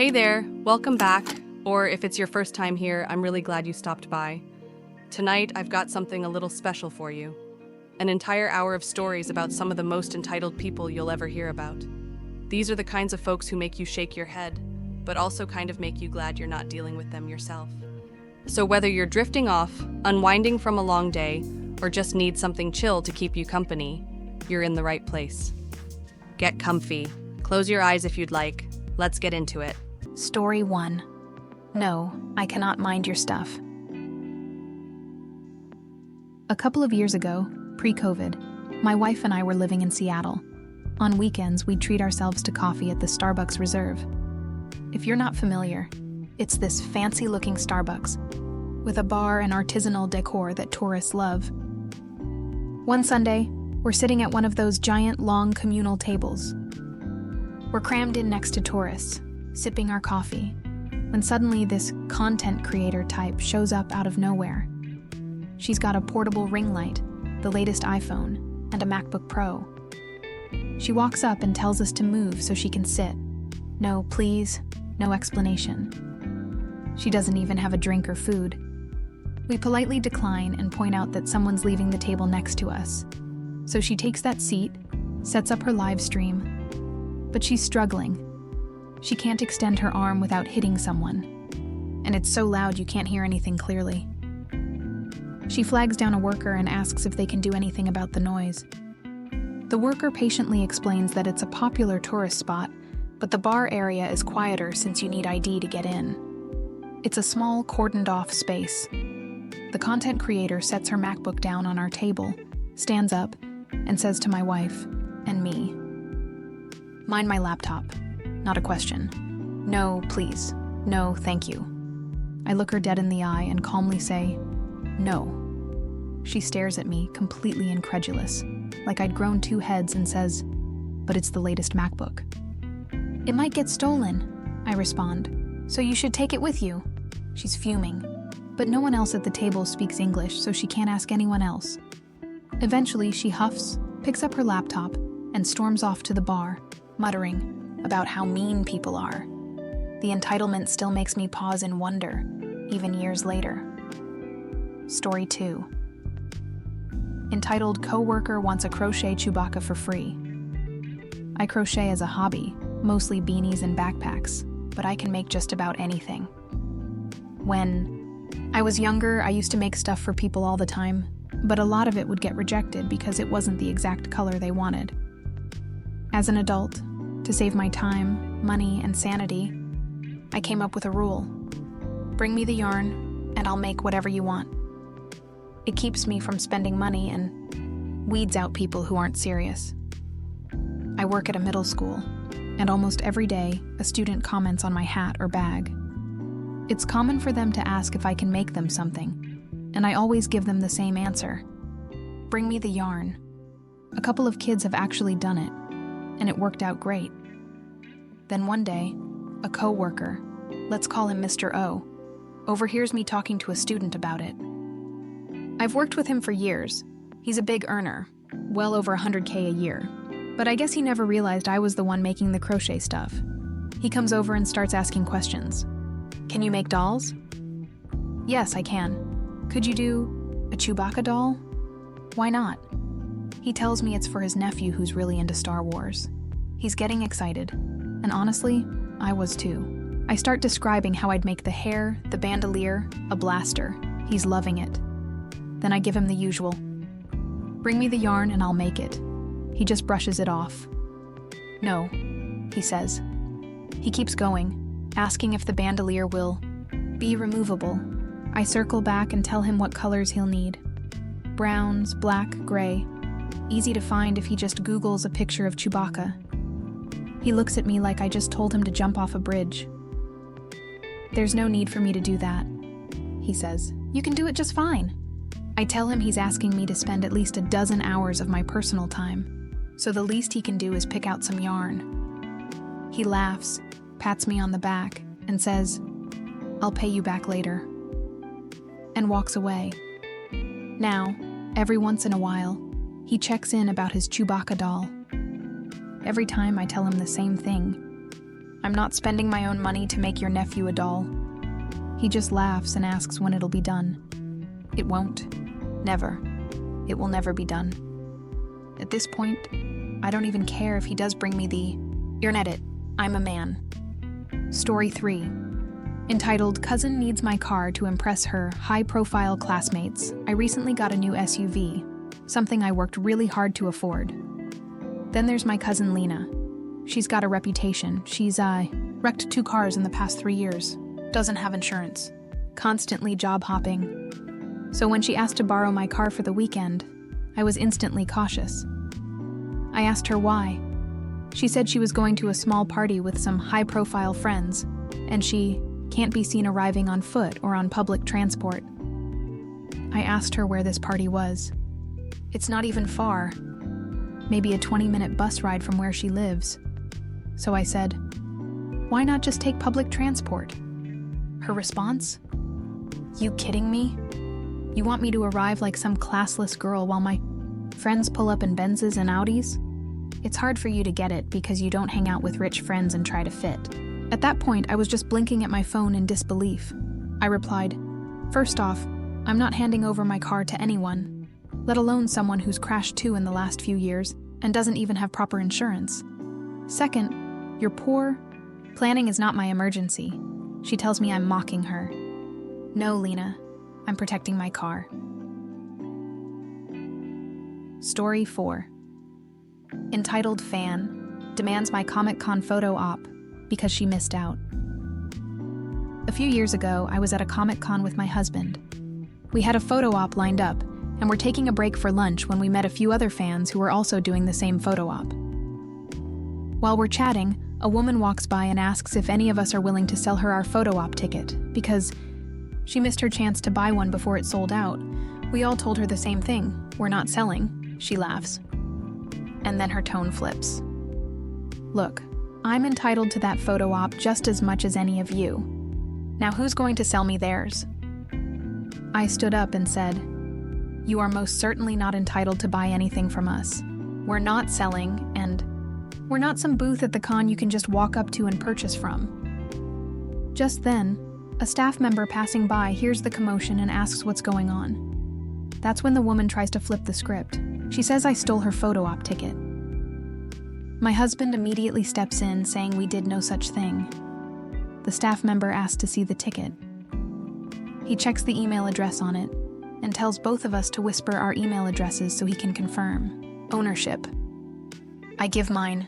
Hey there, welcome back. Or if it's your first time here, I'm really glad you stopped by. Tonight, I've got something a little special for you. An entire hour of stories about some of the most entitled people you'll ever hear about. These are the kinds of folks who make you shake your head, but also kind of make you glad you're not dealing with them yourself. So whether you're drifting off, unwinding from a long day, or just need something chill to keep you company, you're in the right place. Get comfy. Close your eyes if you'd like. Let's get into it. Story 1. No, I cannot mind your stuff. A couple of years ago, pre-COVID, my wife and I were living in Seattle. On weekends, we'd treat ourselves to coffee at the Starbucks Reserve. If you're not familiar, it's this fancy-looking Starbucks with a bar and artisanal decor that tourists love. One Sunday, we're sitting at one of those giant, long communal tables. We're crammed in next to tourists, sipping our coffee, when suddenly this content creator type shows up out of nowhere. She's got a portable ring light, the latest iPhone, and a MacBook Pro. She walks up and tells us to move so she can sit. No, please, no explanation. She doesn't even have a drink or food. We politely decline and point out that someone's leaving the table next to us. So she takes that seat, sets up her live stream, but she's struggling. She can't extend her arm without hitting someone, and it's so loud you can't hear anything clearly. She flags down a worker and asks if they can do anything about the noise. The worker patiently explains that it's a popular tourist spot, but the bar area is quieter since you need ID to get in. It's a small, cordoned-off space. The content creator sets her MacBook down on our table, stands up, and says to my wife and me, "Mind my laptop. Not a question. No, please. No, thank you." I look her dead in the eye and calmly say, "No." She stares at me, completely incredulous, like I'd grown 2 heads, and says, "But it's the latest MacBook." "It might get stolen," I respond, "so you should take it with you." She's fuming, but no one else at the table speaks English, so she can't ask anyone else. Eventually, she huffs, picks up her laptop, and storms off to the bar, muttering about how mean people are. The entitlement still makes me pause in wonder, even years later. Story 2. Entitled "Coworker Wants a Crochet Chewbacca for Free." I crochet as a hobby, mostly beanies and backpacks, but I can make just about anything. When I was younger, I used to make stuff for people all the time, but a lot of it would get rejected because it wasn't the exact color they wanted. As an adult, to save my time, money, and sanity, I came up with a rule. Bring me the yarn, and I'll make whatever you want. It keeps me from spending money and weeds out people who aren't serious. I work at a middle school, and almost every day, a student comments on my hat or bag. It's common for them to ask if I can make them something, and I always give them the same answer. Bring me the yarn. A couple of kids have actually done it, and it worked out great. Then one day, a coworker, let's call him Mr. O, overhears me talking to a student about it. I've worked with him for years. He's a big earner, well over $100K a year, but I guess he never realized I was the one making the crochet stuff. He comes over and starts asking questions. "Can you make dolls?" "Yes, I can." "Could you do a Chewbacca doll?" "Why not?" He tells me it's for his nephew who's really into Star Wars. He's getting excited, and honestly, I was too. I start describing how I'd make the hair, the bandolier, a blaster. He's loving it. Then I give him the usual. "Bring me the yarn and I'll make it." He just brushes it off. "No," he says. He keeps going, asking if the bandolier will be removable. I circle back and tell him what colors he'll need. Browns, black, gray. Easy to find if he just Googles a picture of Chewbacca. He looks at me like I just told him to jump off a bridge. "There's no need for me to do that," he says. "You can do it just fine." I tell him he's asking me to spend at least a dozen hours of my personal time, so the least he can do is pick out some yarn. He laughs, pats me on the back, and says, "I'll pay you back later," and walks away. Now, every once in a while, he checks in about his Chewbacca doll. Every time I tell him the same thing. I'm not spending my own money to make your nephew a doll." He just laughs and asks when it'll be done. It won't. Never. It will never be done. At this point, I don't even care if he does bring me the "You're an edit. I'm a man." Story 3. Entitled "Cousin Needs My Car to Impress Her High-Profile Classmates." I recently got a new SUV, something I worked really hard to afford. Then there's my cousin Lena. She's got a reputation. She's wrecked 2 cars in the past 3 years. Doesn't have insurance. Constantly job hopping. So when she asked to borrow my car for the weekend, I was instantly cautious. I asked her why. She said she was going to a small party with some high-profile friends, and she can't be seen arriving on foot or on public transport. I asked her where this party was. It's not even far. Maybe a 20-minute bus ride from where she lives. So I said, "Why not just take public transport?" Her response? "You kidding me? You want me to arrive like some classless girl while my friends pull up in Benzes and Audis? It's hard for you to get it because you don't hang out with rich friends and try to fit." At that point, I was just blinking at my phone in disbelief. I replied, "First off, I'm not handing over my car to anyone, let alone someone who's crashed 2 in the last few years and doesn't even have proper insurance. Second, you're poor. Planning is not my emergency." She tells me I'm mocking her. No, Lena, I'm protecting my car. Story 4. Entitled "Fan Demands My Comic-Con Photo Op Because She Missed Out." A few years ago, I was at a Comic-Con with my husband. We had a photo op lined up, and were taking a break for lunch when we met a few other fans who were also doing the same photo op. While we're chatting, a woman walks by and asks if any of us are willing to sell her our photo op ticket, because she missed her chance to buy one before it sold out. We all told her the same thing. "We're not selling." She laughs. And then her tone flips. "Look, I'm entitled to that photo op just as much as any of you. Now who's going to sell me theirs?" I stood up and said, "You are most certainly not entitled to buy anything from us. We're not selling, and we're not some booth at the con you can just walk up to and purchase from." Just then, a staff member passing by hears the commotion and asks what's going on. That's when the woman tries to flip the script. She says I stole her photo op ticket. My husband immediately steps in, saying we did no such thing. The staff member asks to see the ticket. He checks the email address on it and tells both of us to whisper our email addresses so he can confirm ownership. I give mine,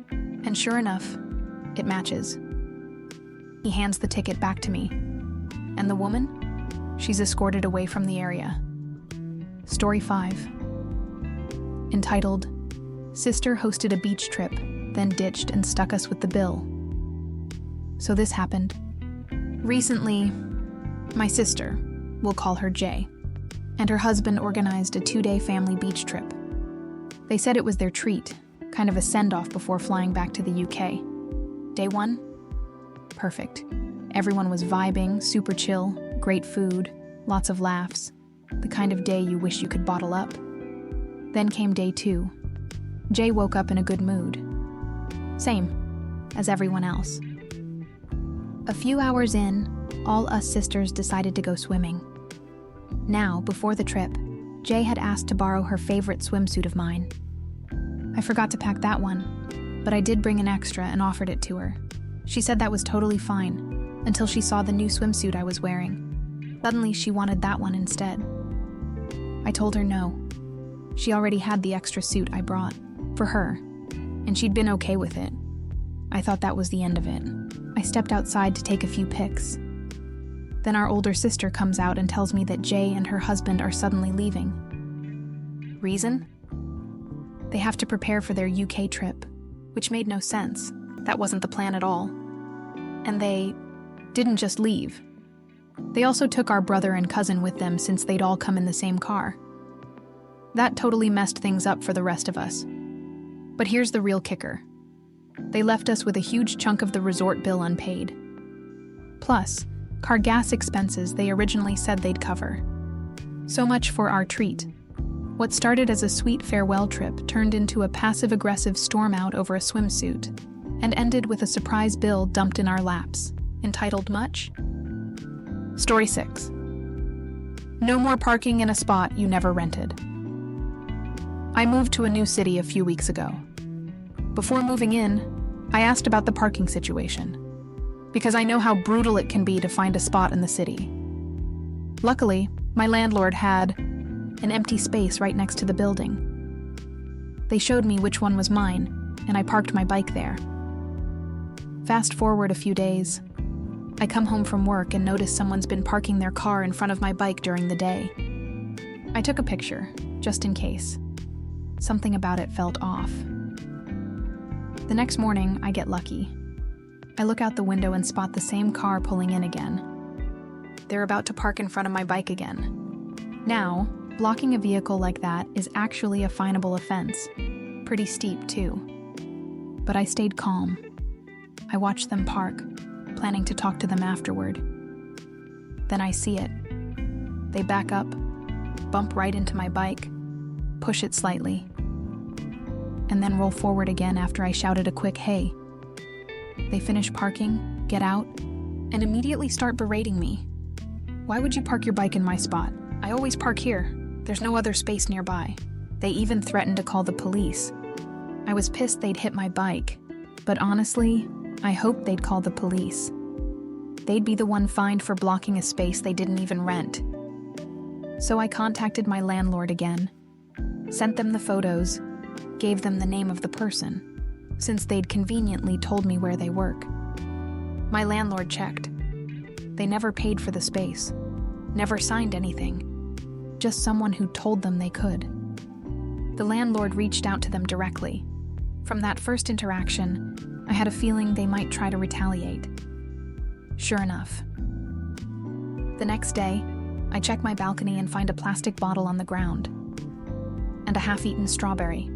and sure enough, it matches. He hands the ticket back to me. And the woman? She's escorted away from the area. Story 5. Entitled, "Sister Hosted a Beach Trip, Then Ditched and Stuck Us with the Bill." So this happened. Recently, my sister, we'll call her Jay, and her husband organized a 2-day family beach trip. They said it was their treat, kind of a send-off before flying back to the UK. Day 1? Perfect. Everyone was vibing, super chill, great food, lots of laughs, the kind of day you wish you could bottle up. Then came day 2. Jay woke up in a good mood. Same as everyone else. A few hours in, all us sisters decided to go swimming. Now, before the trip, Jay had asked to borrow her favorite swimsuit of mine. I forgot to pack that one, but I did bring an extra and offered it to her. She said that was totally fine, until she saw the new swimsuit I was wearing. Suddenly, she wanted that one instead. I told her no. She already had the extra suit I brought, for her, and she'd been okay with it. I thought that was the end of it. I stepped outside to take a few pics. Then our older sister comes out and tells me that Jay and her husband are suddenly leaving. Reason? They have to prepare for their UK trip, which made no sense. That wasn't the plan at all. And they didn't just leave. They also took our brother and cousin with them since they'd all come in the same car. That totally messed things up for the rest of us. But here's the real kicker. They left us with a huge chunk of the resort bill unpaid. Plus, car gas expenses they originally said they'd cover. So much for our treat. What started as a sweet farewell trip turned into a passive-aggressive storm out over a swimsuit. and ended with a surprise bill dumped in our laps, entitled Much? Story 6. No more parking in a spot you never rented. I moved to a new city a few weeks ago. Before moving in, I asked about the parking situation, because I know how brutal it can be to find a spot in the city. Luckily, my landlord had an empty space right next to the building. They showed me which one was mine, and I parked my bike there. Fast forward a few days, I come home from work and notice someone's been parking their car in front of my bike during the day. I took a picture, just in case. Something about it felt off. The next morning, I get lucky. I look out the window and spot the same car pulling in again. They're about to park in front of my bike again. Now, blocking a vehicle like that is actually a finable offense. Pretty steep, too. But I stayed calm. I watched them park, planning to talk to them afterward. Then I see it. They back up, bump right into my bike, push it slightly, and then roll forward again after I shouted a quick "hey." They finish parking, get out, and immediately start berating me. Why would you park your bike in my spot? I always park here. There's no other space nearby. They even threatened to call the police. I was pissed they'd hit my bike, but honestly, I hoped they'd call the police. They'd be the one fined for blocking a space they didn't even rent. So I contacted my landlord again, sent them the photos, gave them the name of the person, since they'd conveniently told me where they work. My landlord checked. They never paid for the space, never signed anything, just someone who told them they could. The landlord reached out to them directly. From that first interaction, I had a feeling they might try to retaliate. Sure enough. The next day, I check my balcony and find a plastic bottle on the ground and a half-eaten strawberry.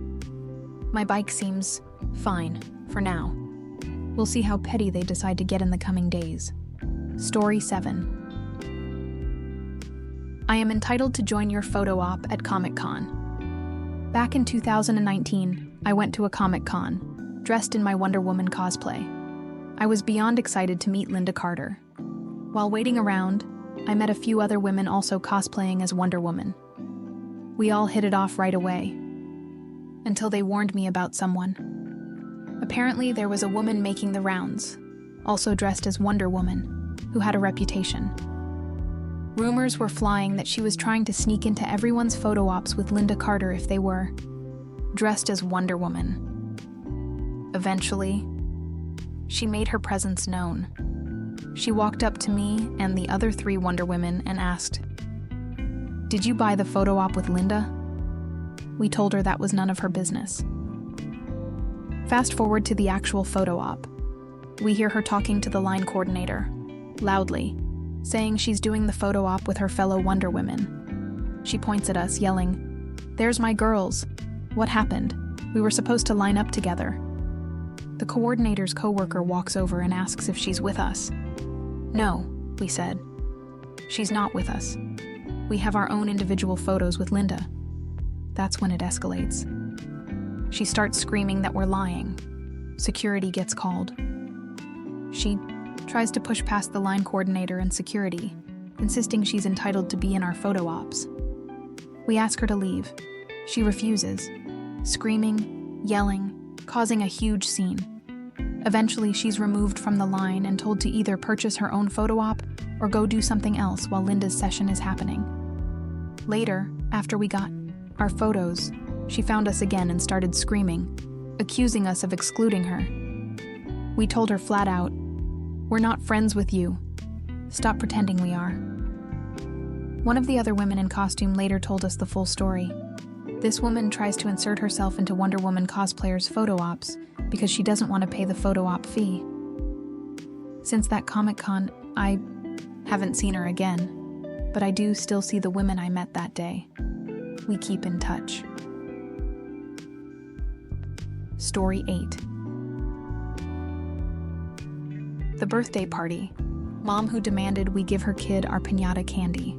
My bike seems fine for now. We'll see how petty they decide to get in the coming days. Story 7. I am entitled to join your photo op at Comic-Con. Back in 2019, I went to a Comic-Con, dressed in my Wonder Woman cosplay. I was beyond excited to meet Linda Carter. While waiting around, I met a few other women also cosplaying as Wonder Woman. We all hit it off right away, until they warned me about someone. Apparently, there was a woman making the rounds, also dressed as Wonder Woman, who had a reputation. Rumors were flying that she was trying to sneak into everyone's photo ops with Linda Carter if they were dressed as Wonder Woman. Eventually, she made her presence known. She walked up to me and the other 3 Wonder Women and asked, "Did you buy the photo op with Linda?" We told her that was none of her business. Fast forward to the actual photo op. We hear her talking to the line coordinator, loudly, saying she's doing the photo op with her fellow Wonder Women. She points at us, yelling, "There's my girls. What happened? We were supposed to line up together." The coordinator's coworker walks over and asks if she's with us. "No," we said. "She's not with us. We have our own individual photos with Linda." That's when it escalates. She starts screaming that we're lying. Security gets called. She tries to push past the line coordinator and security, insisting she's entitled to be in our photo ops. We ask her to leave. She refuses, screaming, yelling, causing a huge scene. Eventually, she's removed from the line and told to either purchase her own photo op or go do something else while Linda's session is happening. Later, after we got our photos, she found us again and started screaming, accusing us of excluding her. We told her flat out, "We're not friends with you. Stop pretending we are." One of the other women in costume later told us the full story. This woman tries to insert herself into Wonder Woman cosplayers' photo ops because she doesn't want to pay the photo op fee. Since that Comic-Con, I haven't seen her again, but I do still see the women I met that day. We keep in touch. Story 8. The birthday party. Mom who demanded we give her kid our piñata candy.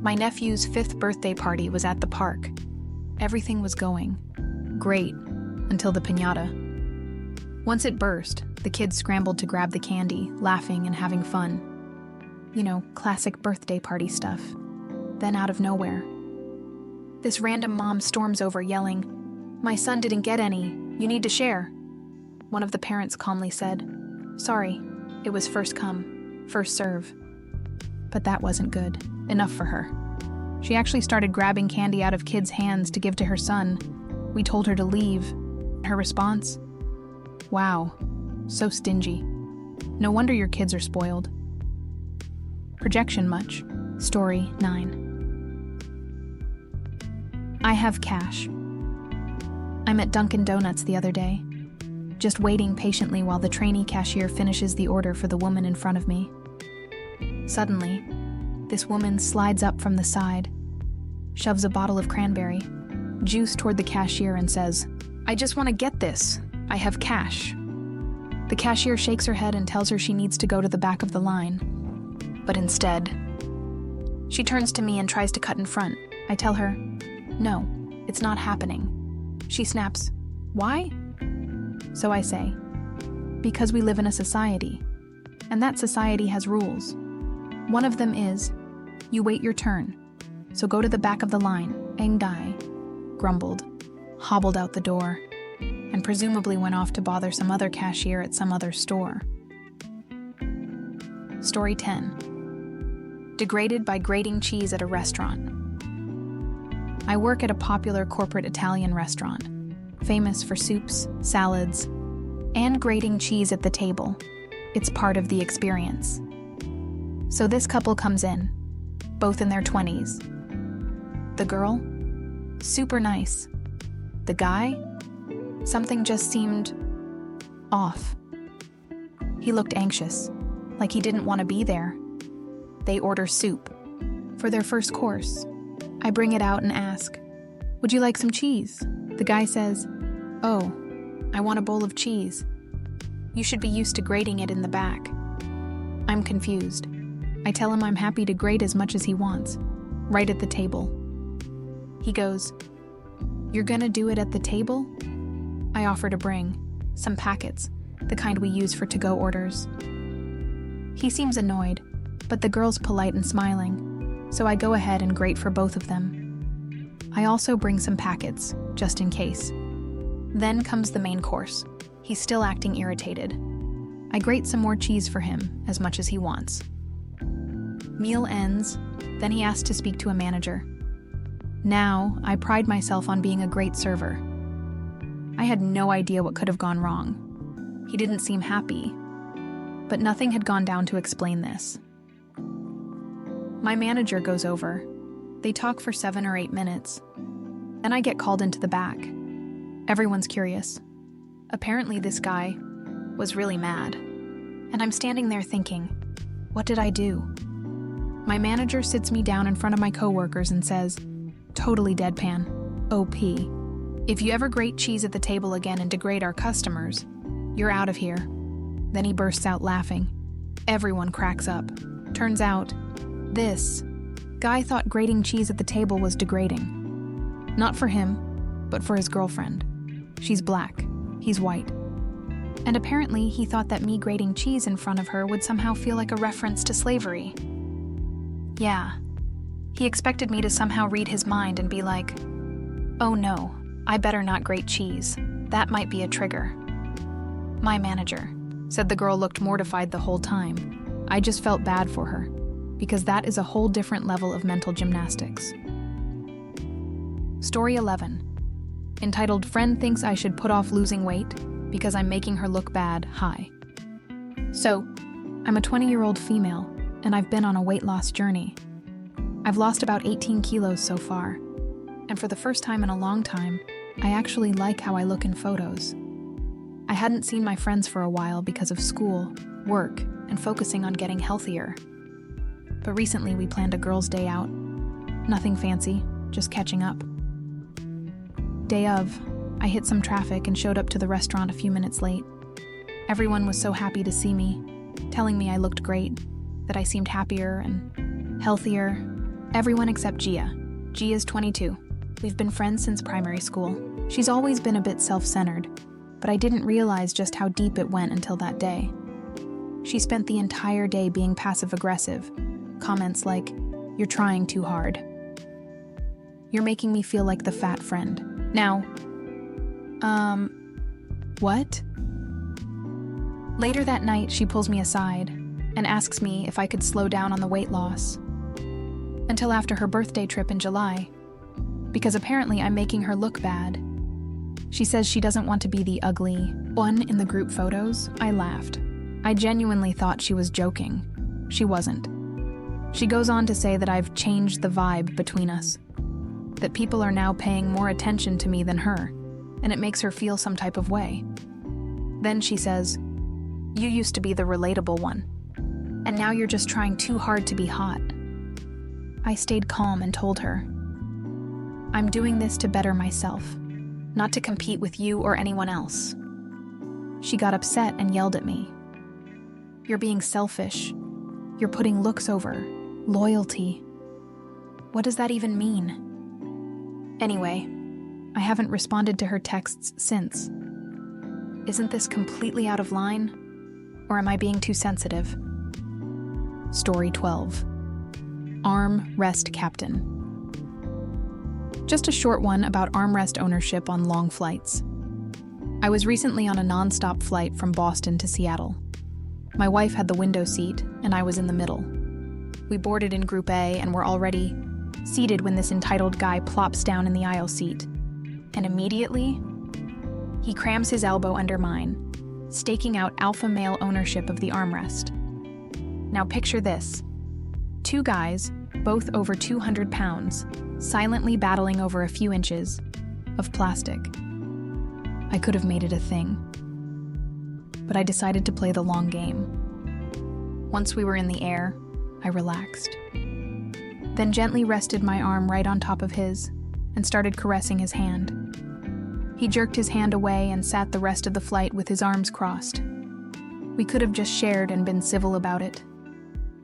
My nephew's 5th birthday party was at the park. Everything was going great until the piñata. Once it burst, the kids scrambled to grab the candy, laughing and having fun. You know, classic birthday party stuff. Then out of nowhere, this random mom storms over yelling, "My son didn't get any. You need to share." One of the parents calmly said, "Sorry, it was first come, first serve." But that wasn't good enough for her. She actually started grabbing candy out of kids' hands to give to her son. We told her to leave. Her response? "Wow, so stingy. No wonder your kids are spoiled." Projection much? Story 9. I have cash. I'm at Dunkin' Donuts the other day, just waiting patiently while the trainee cashier finishes the order for the woman in front of me. Suddenly, this woman slides up from the side, shoves a bottle of cranberry juice toward the cashier and says, "I just want to get this. I have cash." The cashier shakes her head and tells her she needs to go to the back of the line. But instead, she turns to me and tries to cut in front. I tell her, "No, it's not happening." She snaps, "Why?" So I say, "Because we live in a society, and that society has rules. One of them is, you wait your turn, so go to the back of the line." And guy grumbled, hobbled out the door, and presumably went off to bother some other cashier at some other store. Story 10. Degraded by grating cheese at a restaurant. I work at a popular corporate Italian restaurant, famous for soups, salads, and grating cheese at the table. It's part of the experience. So this couple comes in, both in their 20s. The girl? Super nice. The guy? Something just seemed off. He looked anxious, like he didn't want to be there. They order soup for their first course. I bring it out and ask, "Would you like some cheese?" The guy says, "Oh, I want a bowl of cheese. You should be used to grating it in the back." I'm confused. I tell him I'm happy to grate as much as he wants, right at the table. He goes, "You're gonna do it at the table?" I offer to bring some packets, the kind we use for to-go orders. He seems annoyed, but the girl's polite and smiling, so I go ahead and grate for both of them. I also bring some packets, just in case. Then comes the main course. He's still acting irritated. I grate some more cheese for him, as much as he wants. Meal ends, then he asks to speak to a manager. Now, I pride myself on being a great server. I had no idea what could have gone wrong. He didn't seem happy, but nothing had gone down to explain this. My manager goes over. They talk for 7 or 8 minutes. Then I get called into the back. Everyone's curious. Apparently this guy was really mad. And I'm standing there thinking, what did I do? My manager sits me down in front of my coworkers and says, totally deadpan, OP, if you ever grate cheese at the table again and degrade our customers, you're out of here. Then he bursts out laughing. Everyone cracks up. Turns out, this guy thought grating cheese at the table was degrading. Not for him, but for his girlfriend. She's black, he's white. And apparently he thought that me grating cheese in front of her would somehow feel like a reference to slavery. Yeah, he expected me to somehow read his mind and be like, oh no, I better not grate cheese. That might be a trigger. My manager said the girl looked mortified the whole time. I just felt bad for her, because that is a whole different level of mental gymnastics. Story 11, entitled Friend Thinks I Should Put Off Losing Weight Because I'm Making Her Look Bad, Hi. So, I'm a 20-year-old female, and I've been on a weight loss journey. I've lost about 18 kilos so far, and for the first time in a long time, I actually like how I look in photos. I hadn't seen my friends for a while because of school, work, and focusing on getting healthier. But recently we planned a girls' day out. Nothing fancy, just catching up. Day of, I hit some traffic and showed up to the restaurant a few minutes late. Everyone was so happy to see me, telling me I looked great, that I seemed happier and healthier. Everyone except Gia. Gia's 22. We've been friends since primary school. She's always been a bit self-centered, but I didn't realize just how deep it went until that day. She spent the entire day being passive-aggressive. Comments like, "You're trying too hard. You're making me feel like the fat friend. Now, what?" Later that night, she pulls me aside and asks me if I could slow down on the weight loss until after her birthday trip in July, because apparently I'm making her look bad. She says she doesn't want to be the ugly one in the group photos. I laughed. I genuinely thought she was joking. She wasn't. She goes on to say that I've changed the vibe between us, that people are now paying more attention to me than her, and it makes her feel some type of way. Then she says, "You used to be the relatable one, and now you're just trying too hard to be hot." I stayed calm and told her, "I'm doing this to better myself, not to compete with you or anyone else." She got upset and yelled at me. "You're being selfish. You're putting looks over loyalty. What does that even mean?" Anyway, I haven't responded to her texts since. Isn't this completely out of line? Or am I being too sensitive? Story 12. Armrest Captain. Just a short one about armrest ownership on long flights. I was recently on a non-stop flight from Boston to Seattle. My wife had the window seat, and I was in the middle. We boarded in Group A and were already seated when this entitled guy plops down in the aisle seat. And immediately, he crams his elbow under mine, staking out alpha male ownership of the armrest. Now picture this. Two guys, both over 200 pounds, silently battling over a few inches of plastic. I could have made it a thing, but I decided to play the long game. Once we were in the air, I relaxed, then gently rested my arm right on top of his and started caressing his hand. He jerked his hand away and sat the rest of the flight with his arms crossed. We could have just shared and been civil about it,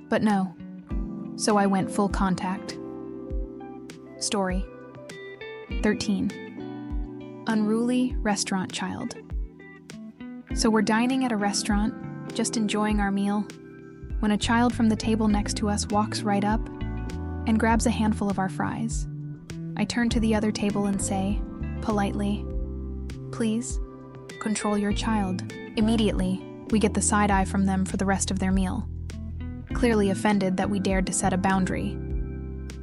but no, so I went full contact. Story 13. Unruly restaurant child. So we're dining at a restaurant, just enjoying our meal, when a child from the table next to us walks right up and grabs a handful of our fries. I turn to the other table and say, politely, "Please, control your child." Immediately, we get the side eye from them for the rest of their meal, clearly offended that we dared to set a boundary.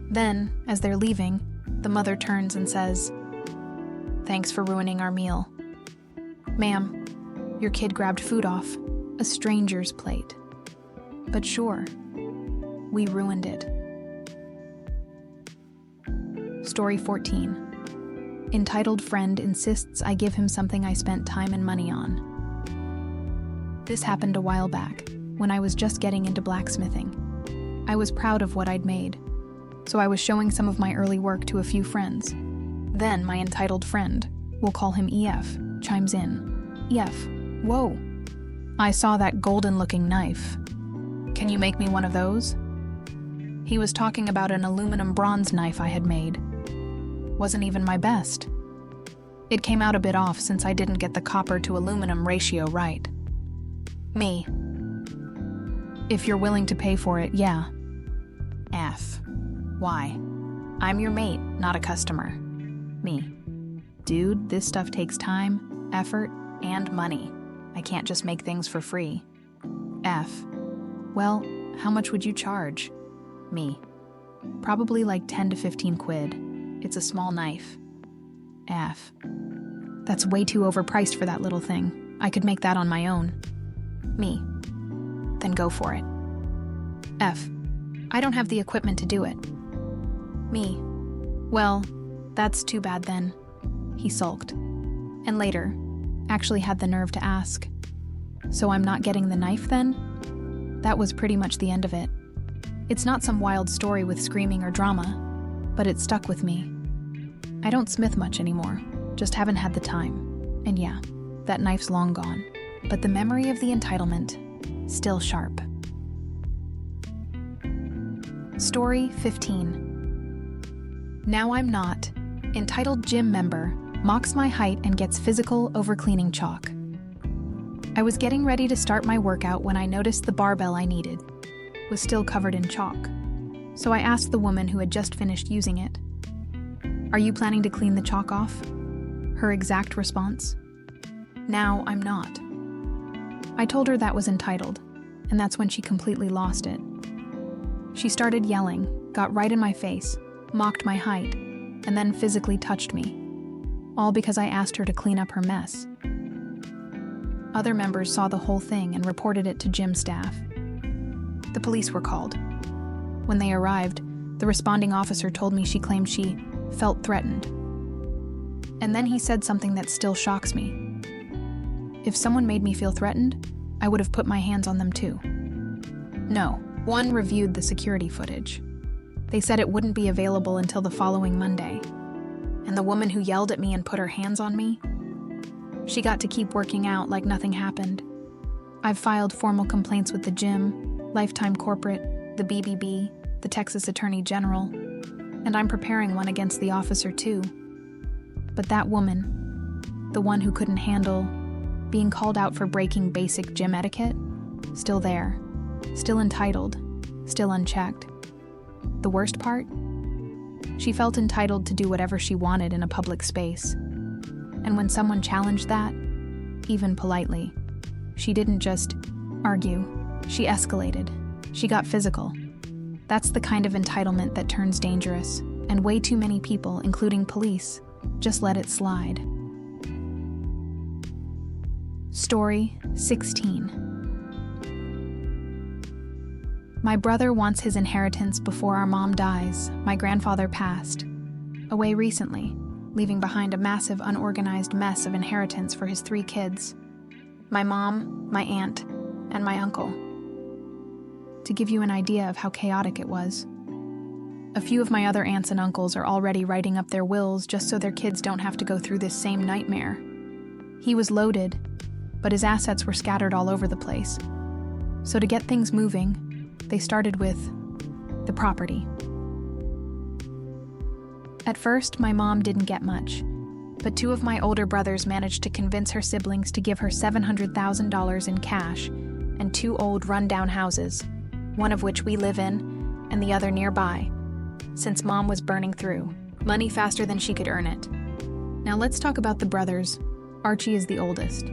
Then, as they're leaving, the mother turns and says, "Thanks for ruining our meal. Ma'am, your kid grabbed food off a stranger's plate. But sure, we ruined it." Story 14. Entitled friend insists I give him something I spent time and money on. This happened a while back, when I was just getting into blacksmithing. I was proud of what I'd made, so I was showing some of my early work to a few friends. Then my entitled friend, we'll call him EF, chimes in. "EF, whoa, I saw that golden-looking knife. Can you make me one of those?" He was talking about an aluminum bronze knife I had made. Wasn't even my best. It came out a bit off since I didn't get the copper to aluminum ratio right. Me. "If you're willing to pay for it, yeah." F. Why? I'm your mate, not a customer. Me. Dude, this stuff takes time, effort, and money. I can't just make things for free. F. Well, how much would you charge? Me. Probably like 10 to 15 quid. It's a small knife. F. That's way too overpriced for that little thing. I could make that on my own. Me. Then go for it. F. I don't have the equipment to do it. Me. Well, that's too bad then. He sulked. And later, actually had the nerve to ask, "So I'm not getting the knife then?" That was pretty much the end of it. It's not some wild story with screaming or drama, but it stuck with me. I don't smith much anymore, just haven't had the time. And yeah, that knife's long gone, but the memory of the entitlement, still sharp. Story 15. Now I'm not. Entitled gym member mocks my height and gets physical over cleaning chalk. I was getting ready to start my workout when I noticed the barbell I needed was still covered in chalk. So I asked the woman who had just finished using it, "Are you planning to clean the chalk off?" Her exact response, "Now I'm not." I told her that was entitled, and that's when she completely lost it. She started yelling, got right in my face, mocked my height, and then physically touched me, all because I asked her to clean up her mess. Other members saw the whole thing and reported it to gym staff. The police were called. When they arrived, the responding officer told me she claimed she felt threatened. And then he said something that still shocks me. If someone made me feel threatened, I would have put my hands on them too. No, one reviewed the security footage. They said it wouldn't be available until the following Monday. And the woman who yelled at me and put her hands on me, she got to keep working out like nothing happened. I've filed formal complaints with the gym, Lifetime Corporate, the BBB, the Texas Attorney General, and I'm preparing one against the officer too. But that woman, the one who couldn't handle being called out for breaking basic gym etiquette, still there, still entitled, still unchecked. The worst part? She felt entitled to do whatever she wanted in a public space. And when someone challenged that, even politely, she didn't just argue, she escalated. She got physical. That's the kind of entitlement that turns dangerous, and way too many people, including police, just let it slide. Story 16. My brother wants his inheritance before our mom dies. My grandfather passed away recently, leaving behind a massive unorganized mess of inheritance for his 3 kids. My mom, my aunt, and my uncle. To give you an idea of how chaotic it was, a few of my other aunts and uncles are already writing up their wills just so their kids don't have to go through this same nightmare. He was loaded, but his assets were scattered all over the place. So to get things moving, they started with the property. At first, my mom didn't get much, but 2 of my older brothers managed to convince her siblings to give her $700,000 in cash and 2 old run-down houses, one of which we live in and the other nearby, since mom was burning through money faster than she could earn it. Now let's talk about the brothers. Archie is the oldest.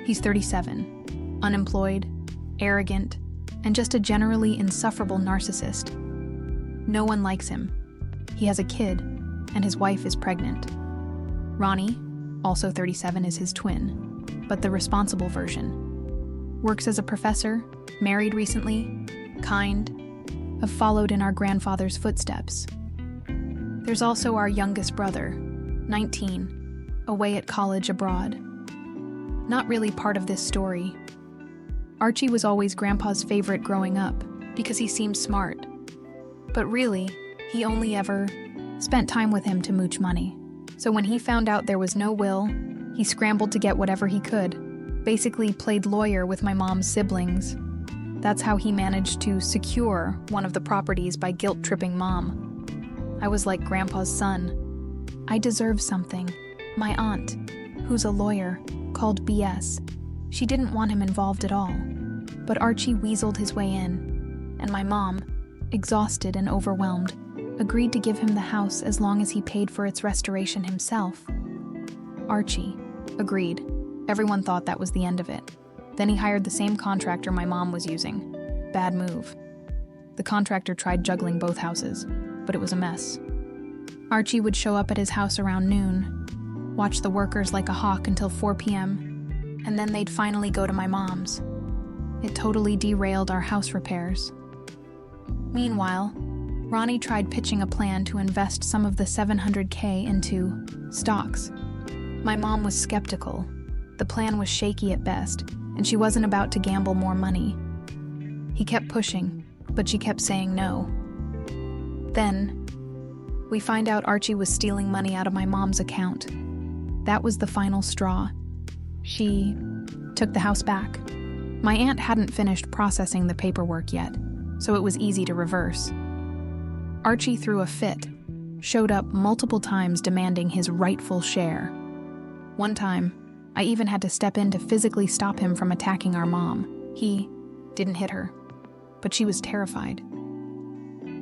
He's 37, unemployed, arrogant, and just a generally insufferable narcissist. No one likes him. He has a kid, and his wife is pregnant. Ronnie, also 37, is his twin, but the responsible version. Works as a professor, married recently, kind, have followed in our grandfather's footsteps. There's also our youngest brother, 19, away at college abroad. Not really part of this story. Archie was always Grandpa's favorite growing up because he seemed smart. But really, he only ever spent time with him to mooch money. So when he found out there was no will, he scrambled to get whatever he could, basically played lawyer with my mom's siblings. That's how he managed to secure one of the properties by guilt-tripping Mom. I was like Grandpa's son. I deserve something. My aunt, who's a lawyer, called BS. She didn't want him involved at all. But Archie weaseled his way in, and my mom, exhausted and overwhelmed, agreed to give him the house as long as he paid for its restoration himself. Archie agreed. Everyone thought that was the end of it. Then he hired the same contractor my mom was using. Bad move. The contractor tried juggling both houses, but it was a mess. Archie would show up at his house around noon, watch the workers like a hawk until 4 p.m., and then they'd finally go to my mom's. It totally derailed our house repairs. Meanwhile, Ronnie tried pitching a plan to invest some of the $700K into stocks. My mom was skeptical. The plan was shaky at best, and she wasn't about to gamble more money. He kept pushing, but she kept saying no. Then, we find out Archie was stealing money out of my mom's account. That was the final straw. She took the house back. My aunt hadn't finished processing the paperwork yet, so it was easy to reverse. Archie threw a fit, showed up multiple times demanding his rightful share. One time, I even had to step in to physically stop him from attacking our mom. He didn't hit her, but she was terrified.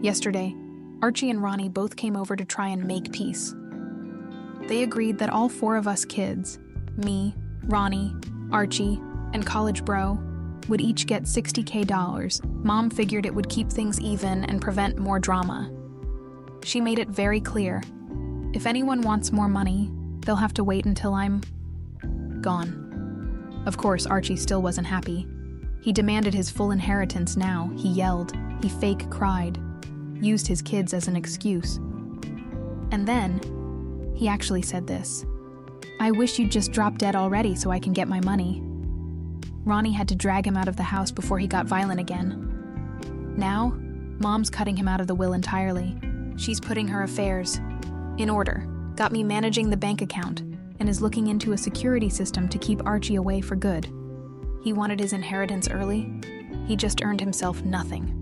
Yesterday, Archie and Ronnie both came over to try and make peace. They agreed that all 4 of us kids, me, Ronnie, Archie, and college bro, would each get $60K. Mom figured it would keep things even and prevent more drama. She made it very clear, if anyone wants more money, they'll have to wait until I'm gone. Of course, Archie still wasn't happy. He demanded his full inheritance now. He yelled, he fake cried, used his kids as an excuse. And then, he actually said this, "I wish you'd just drop dead already so I can get my money." Ronnie had to drag him out of the house before he got violent again. Now, Mom's cutting him out of the will entirely. She's putting her affairs in order, got me managing the bank account, and is looking into a security system to keep Archie away for good. He wanted his inheritance early. He just earned himself nothing.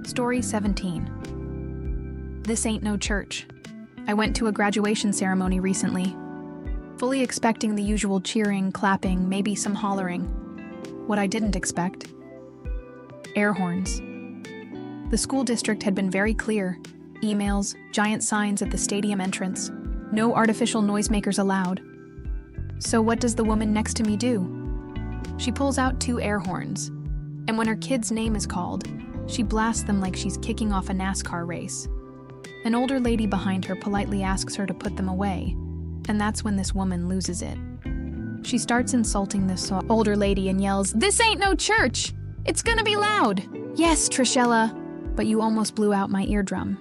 Story 17. This ain't no church. I went to a graduation ceremony recently, fully expecting the usual cheering, clapping, maybe some hollering. What I didn't expect: air horns. The school district had been very clear. Emails, giant signs at the stadium entrance. No artificial noisemakers allowed. So what does the woman next to me do? She pulls out 2 air horns, and when her kid's name is called, she blasts them like she's kicking off a NASCAR race. An older lady behind her politely asks her to put them away, and that's when this woman loses it. She starts insulting this older lady and yells, "This ain't no church! It's gonna be loud!" Yes, Trishella, but you almost blew out my eardrum.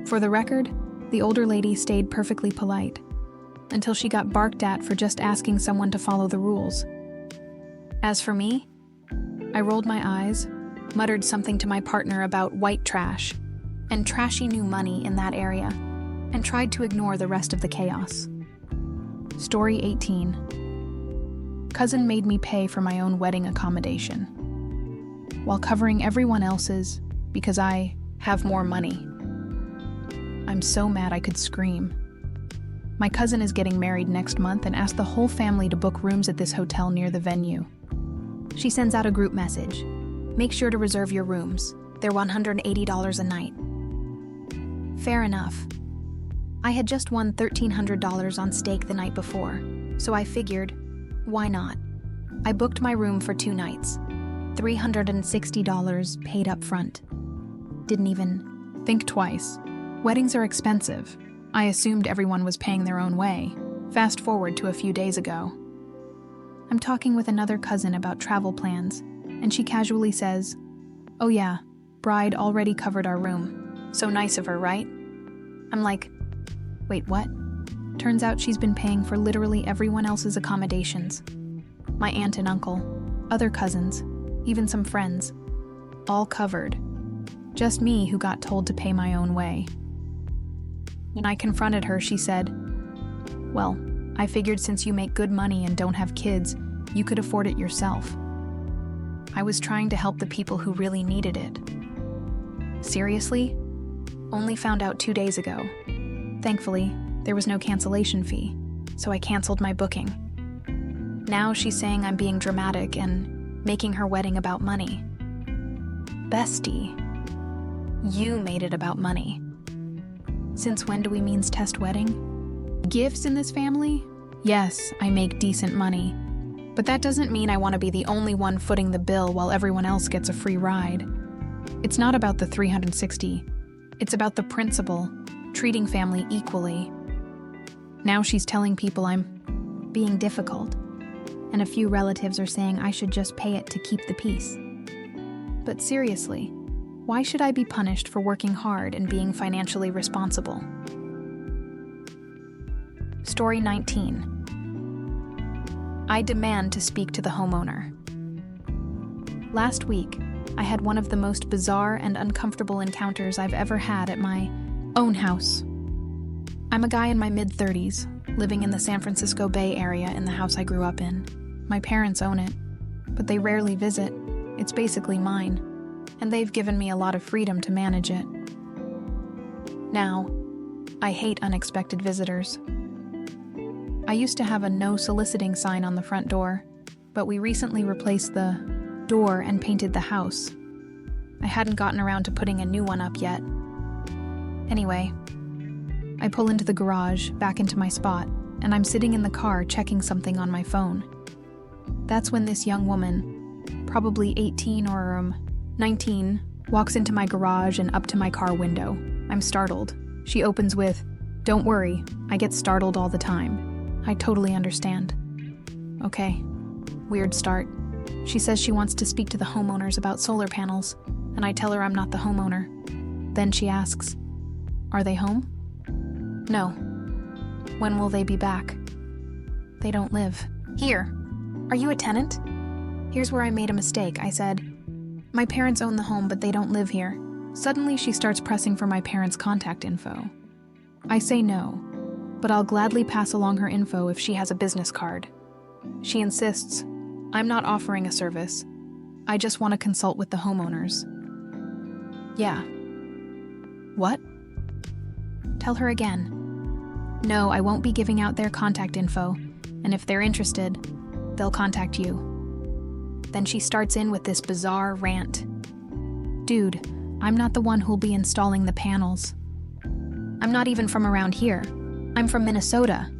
For the record, the older lady stayed perfectly polite, until she got barked at for just asking someone to follow the rules. As for me, I rolled my eyes, muttered something to my partner about white trash and trashy new money in that area, and tried to ignore the rest of the chaos. Story 18. Cousin made me pay for my own wedding accommodation, while covering everyone else's because I have more money. I'm so mad I could scream. My cousin is getting married next month and asked the whole family to book rooms at this hotel near the venue. She sends out a group message. Make sure to reserve your rooms. They're $180 a night. Fair enough. I had just won $1,300 on stake the night before, so I figured, why not? I booked my room for 2 nights. $360 paid up front. Didn't even think twice. Weddings are expensive. I assumed everyone was paying their own way. Fast forward to a few days ago. I'm talking with another cousin about travel plans, and she casually says, "Oh yeah, bride already covered our room. So nice of her, right?" I'm like, wait, what? Turns out she's been paying for literally everyone else's accommodations. My aunt and uncle, other cousins, even some friends. All covered. Just me who got told to pay my own way. When I confronted her, she said, "Well, I figured since you make good money and don't have kids, you could afford it yourself." I was trying to help the people who really needed it. Seriously? Only found out 2 days ago. Thankfully, there was no cancellation fee, so I canceled my booking. Now she's saying I'm being dramatic and making her wedding about money. Bestie, you made it about money. Since when do we means test wedding? Gifts in this family? Yes, I make decent money. But that doesn't mean I want to be the only one footing the bill while everyone else gets a free ride. It's not about the 360. It's about the principle, treating family equally. Now she's telling people I'm being difficult, and a few relatives are saying I should just pay it to keep the peace. But seriously, why should I be punished for working hard and being financially responsible? Story 19. I demand to speak to the homeowner. Last week, I had one of the most bizarre and uncomfortable encounters I've ever had at my own house. I'm a guy in my mid-30s, living in the San Francisco Bay Area in the house I grew up in. My parents own it, but they rarely visit. It's basically mine, and they've given me a lot of freedom to manage it. Now, I hate unexpected visitors. I used to have a no soliciting sign on the front door, but we recently replaced the door and painted the house. I hadn't gotten around to putting a new one up yet. Anyway, I pull into the garage, back into my spot, and I'm sitting in the car checking something on my phone. That's when this young woman, probably 18 or 19, walks into my garage and up to my car window. I'm startled. She opens with, "Don't worry, I get startled all the time." I totally understand. Okay, weird start. She says she wants to speak to the homeowners about solar panels, and I tell her I'm not the homeowner. Then she asks, "Are they home?" "No." "When will they be back?" "They don't live here." "Are you a tenant?" Here's where I made a mistake. I said, "My parents own the home, but they don't live here." Suddenly, she starts pressing for my parents' contact info. I say no, but I'll gladly pass along her info if she has a business card. She insists, "I'm not offering a service. I just want to consult with the homeowners." "Yeah." "What?" "Tell her again." "No, I won't be giving out their contact info, and if they're interested, they'll contact you." Then she starts in with this bizarre rant. "Dude, I'm not the one who'll be installing the panels. I'm not even from around here. I'm from Minnesota."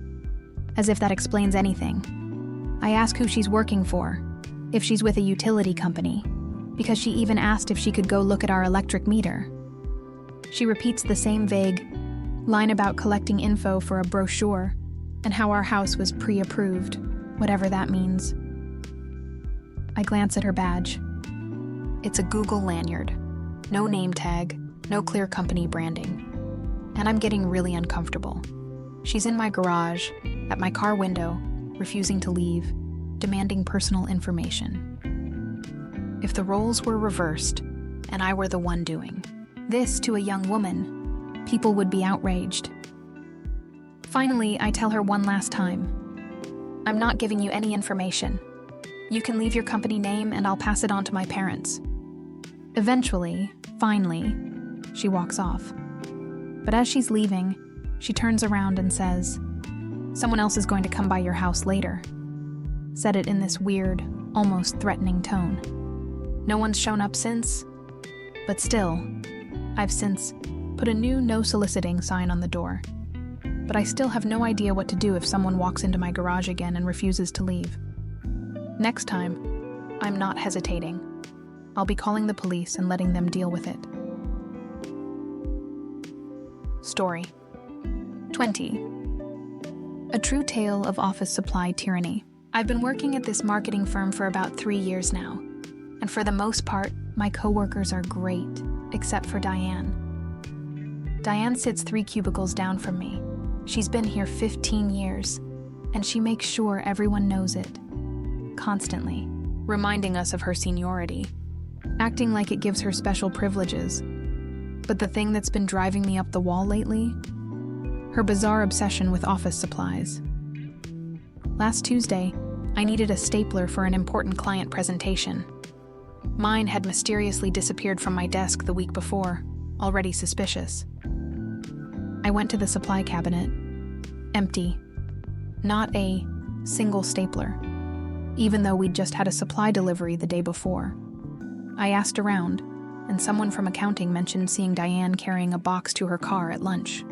As if that explains anything. I ask who she's working for, if she's with a utility company, because she even asked if she could go look at our electric meter. She repeats the same vague line about collecting info for a brochure and how our house was pre-approved, whatever that means. I glance at her badge. It's a Google lanyard. No name tag, no clear company branding. And I'm getting really uncomfortable. She's in my garage, at my car window, refusing to leave, demanding personal information. If the roles were reversed, and I were the one doing this to a young woman, people would be outraged. Finally, I tell her one last time, "I'm not giving you any information. You can leave your company name and I'll pass it on to my parents." Eventually, finally, she walks off. But as she's leaving, she turns around and says, "Someone else is going to come by your house later." Said it in this weird, almost threatening tone. No one's shown up since, but still, I've since put a new no soliciting sign on the door. But I still have no idea what to do if someone walks into my garage again and refuses to leave. Next time, I'm not hesitating. I'll be calling the police and letting them deal with it. Story 20. A true tale of office supply tyranny. I've been working at this marketing firm for about 3 years now, and for the most part, my coworkers are great, except for Diane. Diane sits 3 cubicles down from me. She's been here 15 years, and she makes sure everyone knows it. Constantly, reminding us of her seniority, acting like it gives her special privileges. But the thing that's been driving me up the wall lately? Her bizarre obsession with office supplies. Last Tuesday, I needed a stapler for an important client presentation. Mine had mysteriously disappeared from my desk the week before, already suspicious. I went to the supply cabinet. Empty. Not a single stapler, even though we'd just had a supply delivery the day before. I asked around, and someone from accounting mentioned seeing Diane carrying a box to her car at lunch.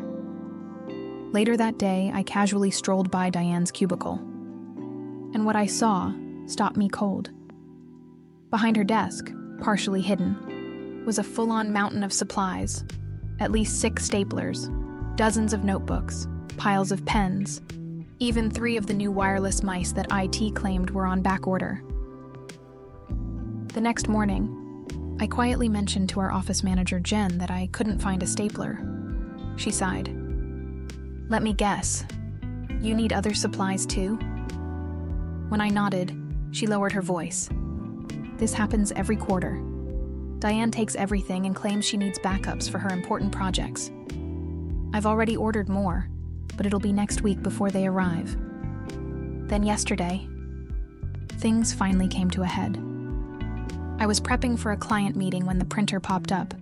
Later that day, I casually strolled by Diane's cubicle, and what I saw stopped me cold. Behind her desk, partially hidden, was a full-on mountain of supplies, at least 6 staplers, dozens of notebooks, piles of pens, even 3 of the new wireless mice that IT claimed were on back order. The next morning, I quietly mentioned to our office manager, Jen, that I couldn't find a stapler. She sighed. "Let me guess. You need other supplies too?" When I nodded, she lowered her voice. "This happens every quarter. Diane takes everything and claims she needs backups for her important projects. I've already ordered more, but it'll be next week before they arrive." Then yesterday, things finally came to a head. I was prepping for a client meeting when the printer popped up,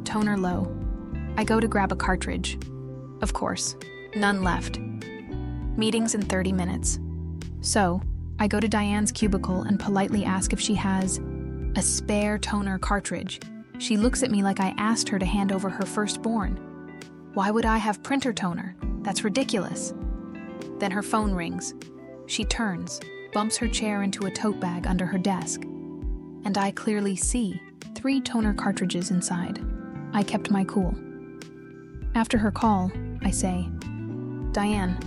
toner low. I go to grab a cartridge. Of course, none left. Meetings in 30 minutes. So, I go to Diane's cubicle and politely ask if she has a spare toner cartridge. She looks at me like I asked her to hand over her firstborn. Why would I have printer toner? That's ridiculous. Then her phone rings. She turns, bumps her chair into a tote bag under her desk, and I clearly see 3 toner cartridges inside. I kept my cool. After her call, I say, "Diane,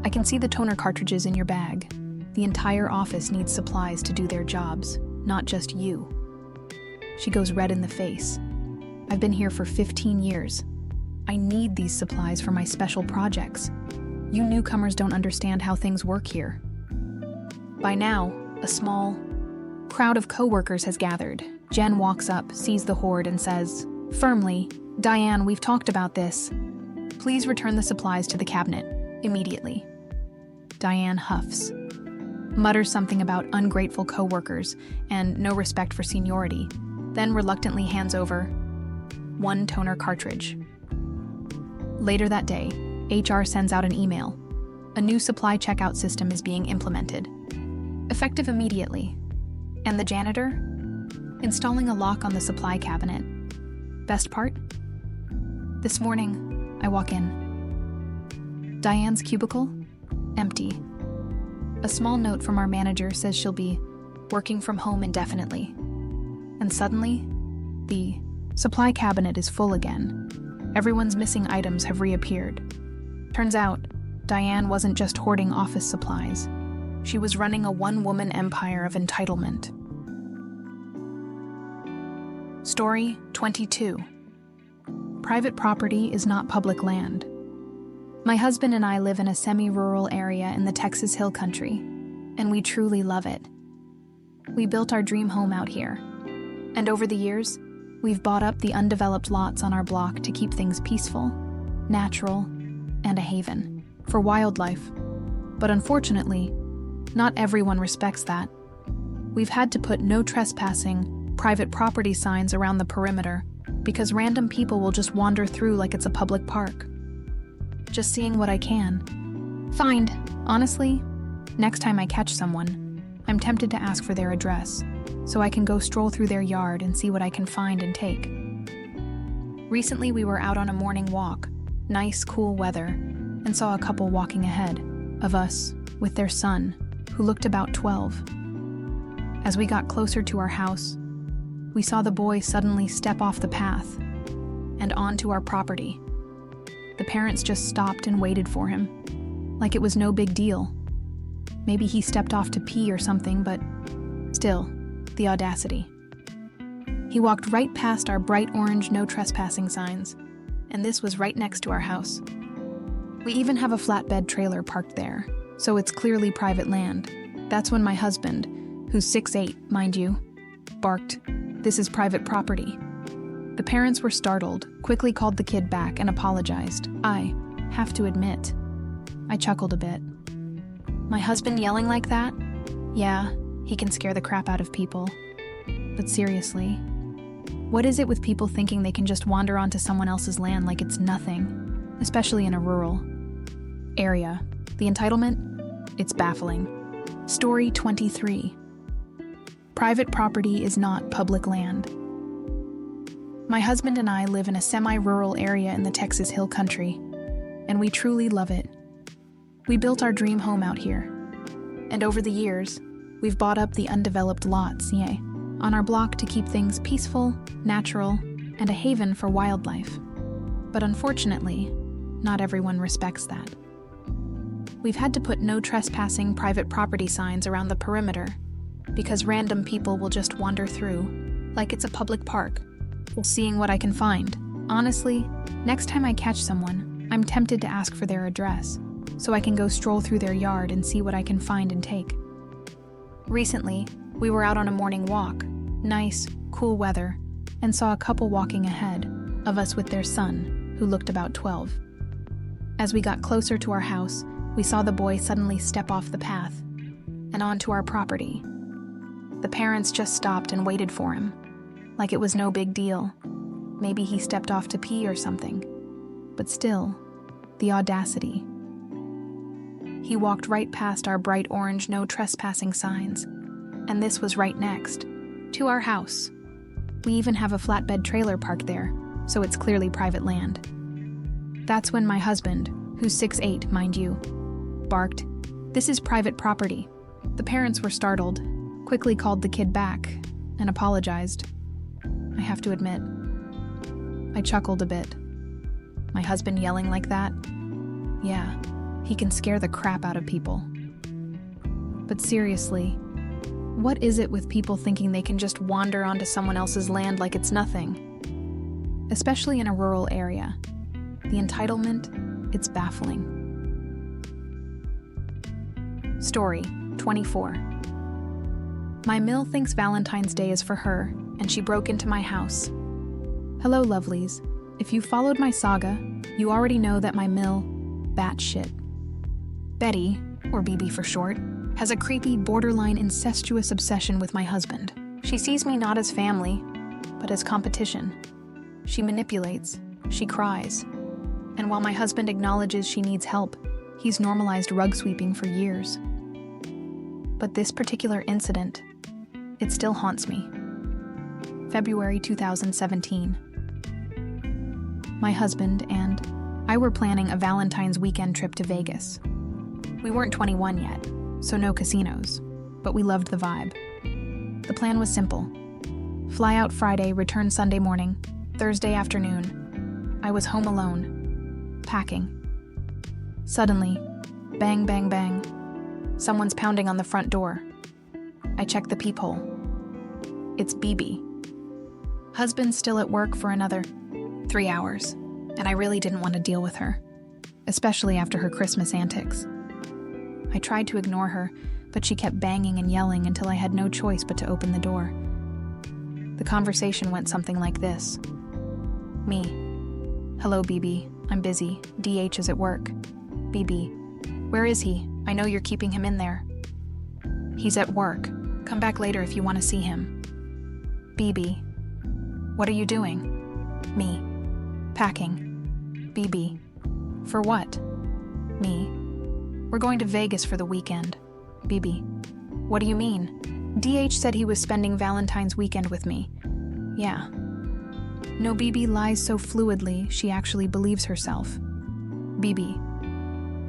I can see the toner cartridges in your bag. The entire office needs supplies to do their jobs, not just you." She goes red in the face. "I've been here for 15 years. I need these supplies for my special projects. You newcomers don't understand how things work here." By now, a small crowd of coworkers has gathered. Jen walks up, sees the horde, and says, firmly, "Diane, we've talked about this. Please return the supplies to the cabinet, immediately." Diane huffs, mutters something about ungrateful coworkers and no respect for seniority, then reluctantly hands over 1 toner cartridge. Later that day, HR sends out an email. A new supply checkout system is being implemented, effective immediately. And the janitor? Installing a lock on the supply cabinet. Best part? This morning, I walk in. Diane's cubicle? Empty. A small note from our manager says she'll be working from home indefinitely. And suddenly, the supply cabinet is full again. Everyone's missing items have reappeared. Turns out, Diane wasn't just hoarding office supplies. She was running a one-woman empire of entitlement. Story 22. Private property is not public land. My husband and I live in a semi-rural area in the Texas Hill Country, and we truly love it. We built our dream home out here, and over the years, we've bought up the undeveloped lots on our block to keep things peaceful, natural, and a haven for wildlife. But unfortunately, not everyone respects that. We've had to put no trespassing, private property signs around the perimeter because random people will just wander through like it's a public park. Just seeing what I can find. Honestly, next time I catch someone, I'm tempted to ask for their address so I can go stroll through their yard and see what I can find and take. Recently, we were out on a morning walk, nice, cool weather, and saw a couple walking ahead of us with their son, who looked about 12. As we got closer to our house, we saw the boy suddenly step off the path and onto our property. The parents just stopped and waited for him, like it was no big deal. Maybe he stepped off to pee or something, but still, the audacity. He walked right past our bright orange no trespassing signs, and this was right next to our house. We even have a flatbed trailer parked there, so it's clearly private land. That's when my husband, who's 6'8", mind you, barked, "This is private property." The parents were startled, quickly called the kid back and apologized. I have to admit, I chuckled a bit. My husband yelling like that? Yeah, he can scare the crap out of people. But seriously, what is it with people thinking they can just wander onto someone else's land like it's nothing, especially in a rural area? The entitlement? It's baffling. Story 23. Private property is not public land. My husband and I live in a semi-rural area in the Texas Hill Country, and we truly love it. We built our dream home out here, and over the years, we've bought up the undeveloped lots, on our block to keep things peaceful, natural, and a haven for wildlife. But unfortunately, not everyone respects that. We've had to put no trespassing private property signs around the perimeter because random people will just wander through like it's a public park, seeing what I can find. Honestly, next time I catch someone, I'm tempted to ask for their address so I can go stroll through their yard and see what I can find and take. Recently, we were out on a morning walk, nice, cool weather, and saw a couple walking ahead of us with their son, who looked about 12. As we got closer to our house, we saw the boy suddenly step off the path and onto our property. The parents just stopped and waited for him, like it was no big deal. Maybe he stepped off to pee or something. But still, The audacity. He walked right past our bright orange no trespassing signs, and this was right next to our house. We even have a flatbed trailer parked there, so it's clearly private land. That's when my husband, who's 6'8", mind you, barked, "This is private property." The parents were startled, quickly called the kid back, and apologized. I have to admit, I chuckled a bit. My husband yelling like that? Yeah, he can scare the crap out of people. But seriously, what is it with people thinking they can just wander onto someone else's land like it's nothing? Especially in a rural area. The entitlement, it's baffling. Story 24. My Mill thinks Valentine's Day is for her, and she broke into my house. Hello, lovelies. If you followed my saga, you already know that my Mill, batshit. Betty, or BB for short, has a creepy, borderline incestuous obsession with my husband. She sees me not as family, but as competition. She manipulates, she cries. And while my husband acknowledges she needs help, he's normalized rug sweeping for years. But this particular incident, it still haunts me. February 2017. My husband and I were planning a Valentine's weekend trip to Vegas. We weren't 21 yet, so no casinos, but we loved the vibe. The plan was simple. Fly out Friday, return Sunday morning, Thursday afternoon. I was home alone, packing. Suddenly, bang, bang, bang. Someone's pounding on the front door. I check the peephole. It's BB. Husband's still at work for another 3 hours, and I really didn't want to deal with her, especially after her Christmas antics. I tried to ignore her, but she kept banging and yelling until I had no choice but to open the door. The conversation went something like this. Me. Hello, BB. I'm busy. DH is at work. BB. Where is he? I know you're keeping him in there. He's at work. Come back later if you want to see him. BB. What are you doing? Me. Packing. BB. For what? Me. We're going to Vegas for the weekend. BB. What do you mean? DH said he was spending Valentine's weekend with me. Yeah. No, BB lies so fluidly, she actually believes herself. BB.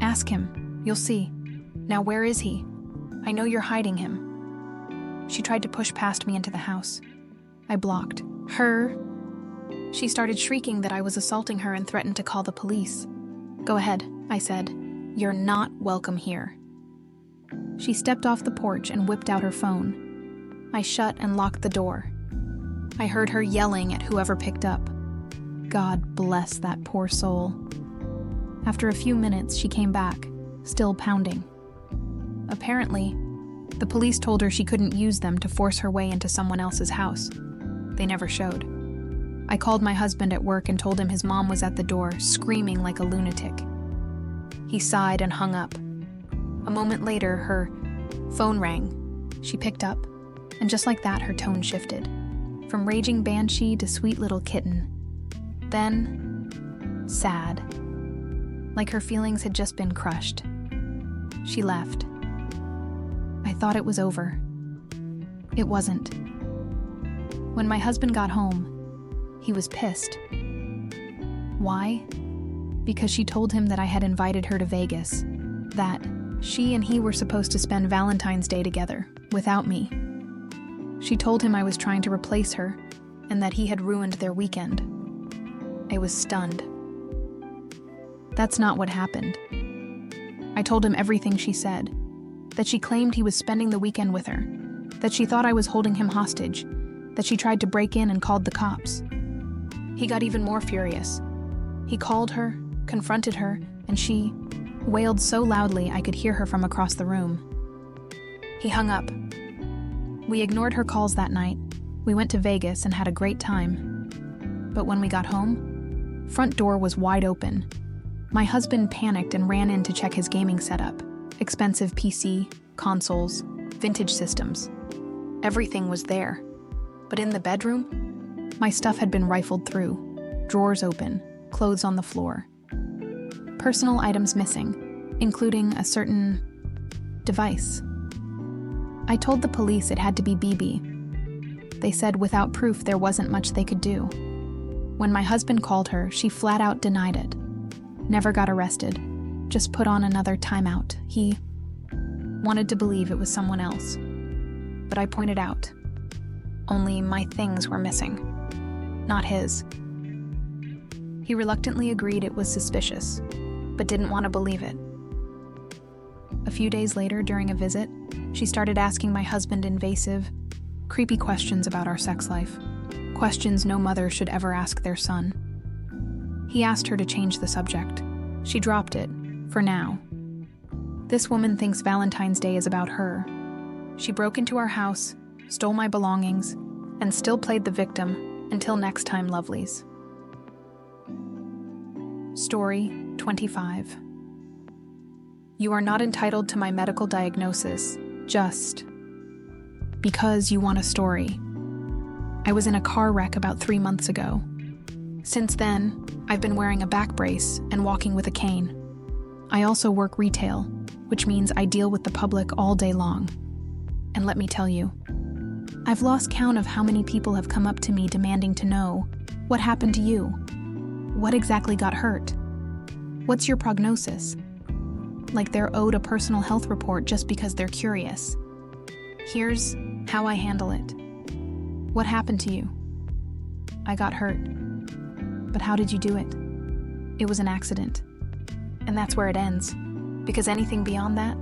Ask him. You'll see. Now where is he? I know you're hiding him. She tried to push past me into the house. I blocked. Her. She started shrieking that I was assaulting her and threatened to call the police. Go ahead, I said. You're not welcome here. She stepped off the porch and whipped out her phone. I shut and locked the door. I heard her yelling at whoever picked up. God bless that poor soul. After a few minutes, she came back, still pounding. Apparently, the police told her she couldn't use them to force her way into someone else's house. They never showed. I called my husband at work and told him his mom was at the door, screaming like a lunatic. He sighed and hung up. A moment later, her phone rang. She picked up, and just like that, her tone shifted. From raging banshee to sweet little kitten. Then, sad. Like her feelings had just been crushed. She left. I thought it was over. It wasn't. When my husband got home, he was pissed. Why? Because she told him that I had invited her to Vegas, that she and he were supposed to spend Valentine's Day together, without me. She told him I was trying to replace her, and that he had ruined their weekend. I was stunned. That's not what happened. I told him everything she said, that she claimed he was spending the weekend with her, that she thought I was holding him hostage, that she tried to break in and called the cops. He got even more furious. He called her, confronted her, and she wailed so loudly I could hear her from across the room. He hung up. We ignored her calls that night. We went to Vegas and had a great time. But when we got home, front door was wide open. My husband panicked and ran in to check his gaming setup. Expensive PC, consoles, vintage systems. Everything was there. But in the bedroom, my stuff had been rifled through. Drawers open, clothes on the floor. personal items missing, including a certain device. I told the police it had to be BB. They said without proof there wasn't much they could do. When my husband called her, she flat out denied it. Never got arrested, just put on another timeout. He wanted to believe it was someone else. But I pointed out, only my things were missing, not his. He reluctantly agreed it was suspicious, but didn't want to believe it. A few days later, during a visit, she started asking my husband invasive, creepy questions about our sex life. Questions no mother should ever ask their son. He asked her to change the subject. She dropped it, for now. This woman thinks Valentine's Day is about her. She broke into our house, stole my belongings, and still played the victim until next time, lovelies. Story 25. You are not entitled to my medical diagnosis, just because you want a story. I was in a car wreck about 3 months ago. Since then, I've been wearing a back brace and walking with a cane. I also work retail, which means I deal with the public all day long. And let me tell you, I've lost count of how many people have come up to me demanding to know, what happened to you? What exactly got hurt? What's your prognosis? Like they're owed a personal health report just because they're curious. Here's how I handle it. What happened to you? I got hurt. But how did you do it? It was an accident. And that's where it ends, because anything beyond that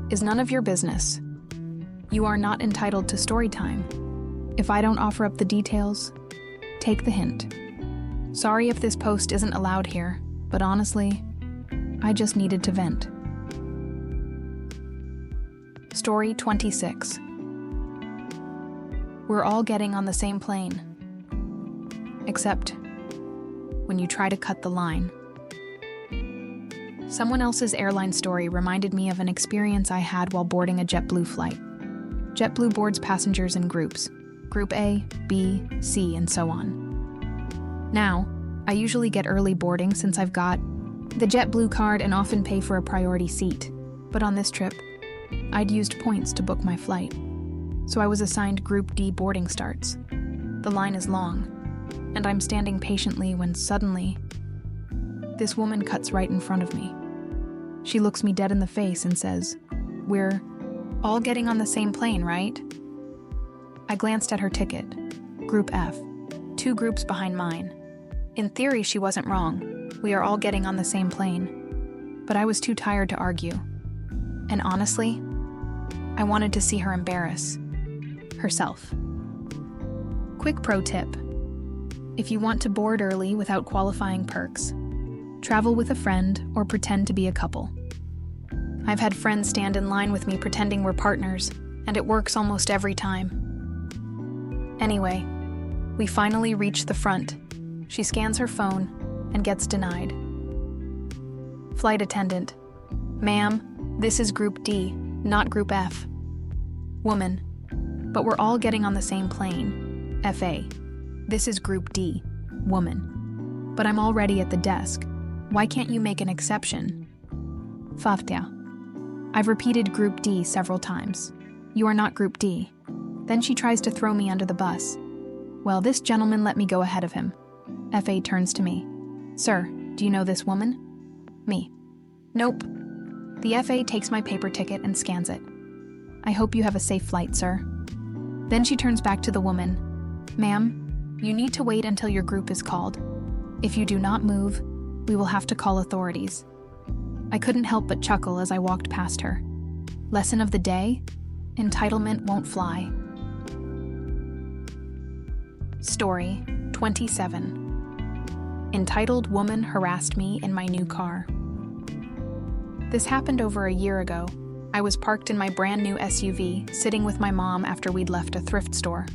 is none of your business. You are not entitled to story time. If I don't offer up the details, take the hint. Sorry if this post isn't allowed here, but honestly, I just needed to vent. Story 26. We're all getting on the same plane. Except when you try to cut the line. Someone else's airline story reminded me of an experience I had while boarding a JetBlue flight. JetBlue boards passengers in groups, Group A, B, C, and so on. Now, I usually get early boarding since I've got the JetBlue card and often pay for a priority seat. But on this trip, I'd used points to book my flight. So I was assigned Group D boarding starts. The line is long, and I'm standing patiently when suddenly, this woman cuts right in front of me. She looks me dead in the face and says, "We're all getting on the same plane, right?" I glanced at her ticket, Group F, 2 groups behind mine. In theory, she wasn't wrong. We are all getting on the same plane. But I was too tired to argue. And honestly, I wanted to see her embarrass herself. Quick pro tip. If you want to board early without qualifying perks, travel with a friend or pretend to be a couple. I've had friends stand in line with me pretending we're partners, and it works almost every time. Anyway, we finally reach the front. She scans her phone and gets denied. Flight attendant, "Ma'am, this is Group D, not Group F." Woman, "But we're all getting on the same plane. FA, this is Group D." Woman, "But I'm already at the desk. Why can't you make an exception?" Faftya, "I've repeated Group D several times. You are not Group D." Then she tries to throw me under the bus. Well, this gentleman let me go ahead of him. FA turns to me. "Sir, do you know this woman?" Me, "Nope." The FA takes my paper ticket and scans it. "I hope you have a safe flight, sir." Then she turns back to the woman. "Ma'am, you need to wait until your group is called. If you do not move, we will have to call authorities." I couldn't help but chuckle as I walked past her. Lesson of the day: entitlement won't fly. Story 27. Entitled Woman Harassed Me in My New Car. This happened over a year ago. I was parked in my brand new SUV, sitting with my mom after we'd left a thrift store.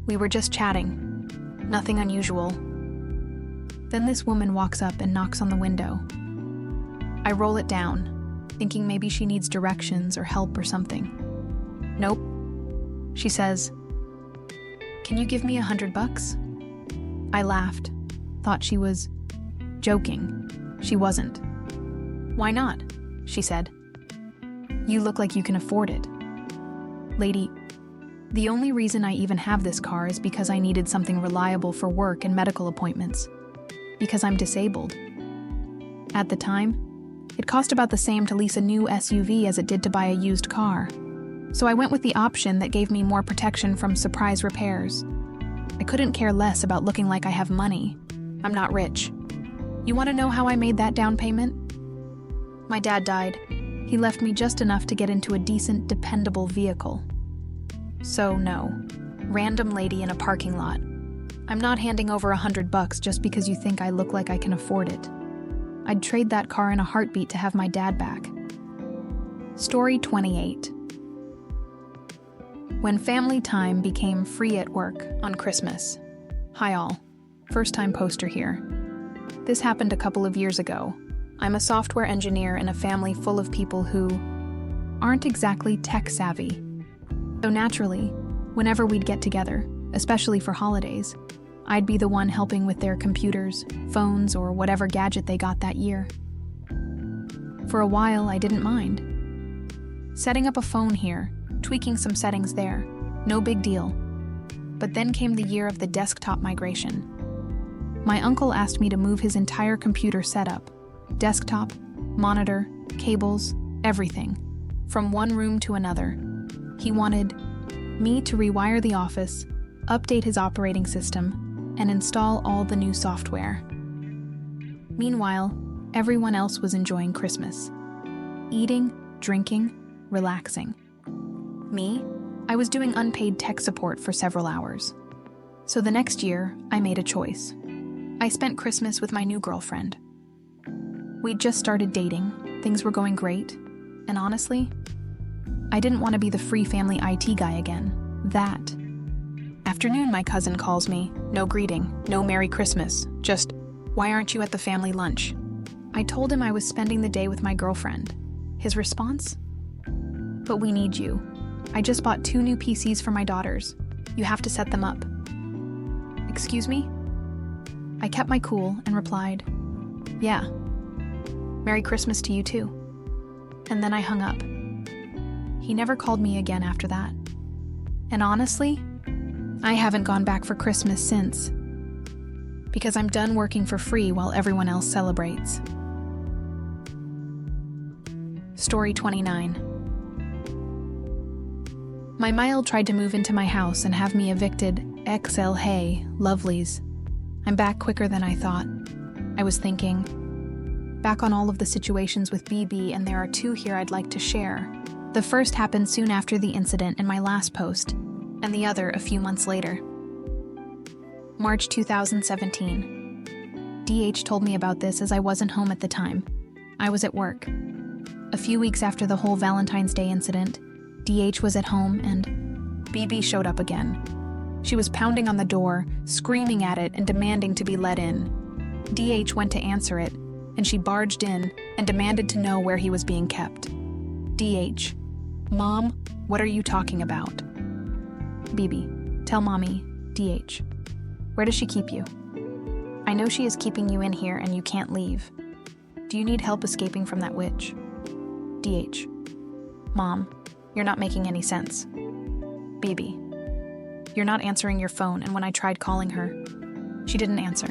We were just chatting. Nothing unusual. Then this woman walks up and knocks on the window. I roll it down, thinking maybe she needs directions or help or something. Nope. She says, "Can you give me $100? I laughed, thought she was joking. She wasn't. "Why not?" she said. "You look like you can afford it." "Lady, the only reason I even have this car is because I needed something reliable for work and medical appointments. Because I'm disabled." At the time, it cost about the same to lease a new SUV as it did to buy a used car. So I went with the option that gave me more protection from surprise repairs. I couldn't care less about looking like I have money. I'm not rich. You want to know how I made that down payment? My dad died. He left me just enough to get into a decent, dependable vehicle. So no, random lady in a parking lot. I'm not handing over $100 just because you think I look like I can afford it. I'd trade that car in a heartbeat to have my dad back. Story 28. When family time became free at work on Christmas. Hi all. First time poster here. This happened a couple of years ago. I'm a software engineer in a family full of people who aren't exactly tech savvy. So naturally, whenever we'd get together, especially for holidays, I'd be the one helping with their computers, phones, or whatever gadget they got that year. For a while, I didn't mind. Setting up a phone here, tweaking some settings there, no big deal. But then came the year of the desktop migration. My uncle asked me to move his entire computer setup, desktop, monitor, cables, everything, from one room to another. He wanted me to rewire the office, update his operating system, and install all the new software. Meanwhile, everyone else was enjoying Christmas. Eating, drinking, relaxing. Me, I was doing unpaid tech support for several hours. So the next year, I made a choice. I spent Christmas with my new girlfriend. We'd just started dating, things were going great, and honestly, I didn't want to be the free family IT guy again. That afternoon, my cousin calls me. No greeting, no Merry Christmas, just, "Why aren't you at the family lunch?" I told him I was spending the day with my girlfriend. His response? "But we need you. I just bought 2 new PCs for my daughters. You have to set them up." Excuse me? I kept my cool and replied, "Yeah. Merry Christmas to you too." And then I hung up. He never called me again after that. And honestly, I haven't gone back for Christmas since. Because I'm done working for free while everyone else celebrates. Story 29. My mild tried to move into my house and have me evicted. XL hey, lovelies. I'm back quicker than I thought. I was thinking. Back on all of the situations with BB, and there are 2 here I'd like to share. The first happened soon after the incident in my last post, and the other a few months later. March 2017. DH told me about this as I wasn't home at the time. I was at work. A few weeks after the whole Valentine's Day incident, DH was at home and BB showed up again. She was pounding on the door, screaming at it and demanding to be let in. DH went to answer it, and she barged in and demanded to know where he was being kept. DH: "Mom, what are you talking about?" BB: "Tell Mommy." DH: "Where does she keep you?" "I know she is keeping you in here and you can't leave. Do you need help escaping from that witch?" DH: "Mom, you're not making any sense." BB: "You're not answering your phone, and when I tried calling her, she didn't answer."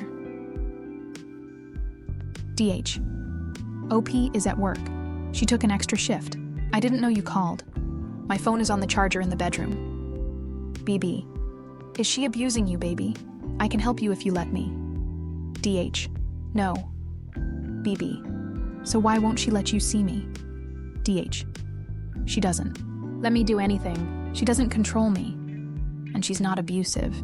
DH: "OP is at work. She took an extra shift. I didn't know you called. My phone is on the charger in the bedroom." BB: "Is she abusing you, baby? I can help you if you let me." DH: "No." BB: "So why won't she let you see me?" DH: "She doesn't. Let me do anything. She doesn't control me. And she's not abusive."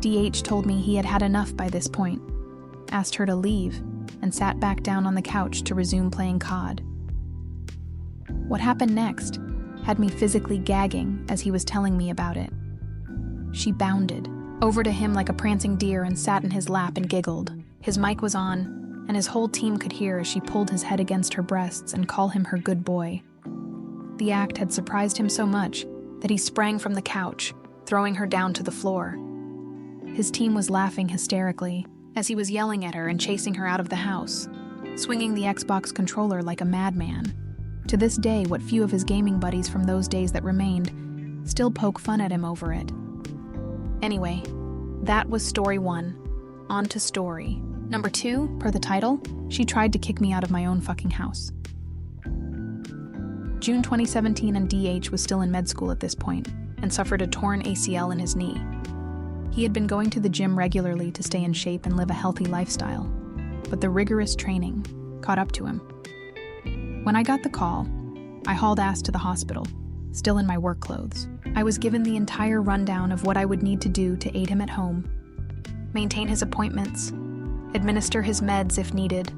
DH told me he had had enough by this point, asked her to leave, and sat back down on the couch to resume playing COD. What happened next had me physically gagging as he was telling me about it. She bounded over to him like a prancing deer and sat in his lap and giggled. His mic was on, and his whole team could hear as she pulled his head against her breasts and call him her good boy. The act had surprised him so much that he sprang from the couch, throwing her down to the floor. His team was laughing hysterically as he was yelling at her and chasing her out of the house. swinging the Xbox controller like a madman. To this day, what few of his gaming buddies from those days that remained still poke fun at him over it. Anyway, that was story 1. On to story number 2, per the title. She tried to kick me out of my own fucking house. June 2017, and DH was still in med school at this point and suffered a torn ACL in his knee. He had been going to the gym regularly to stay in shape and live a healthy lifestyle, but the rigorous training caught up to him. When I got the call, I hauled ass to the hospital, still in my work clothes. I was given the entire rundown of what I would need to do to aid him at home, maintain his appointments, administer his meds if needed,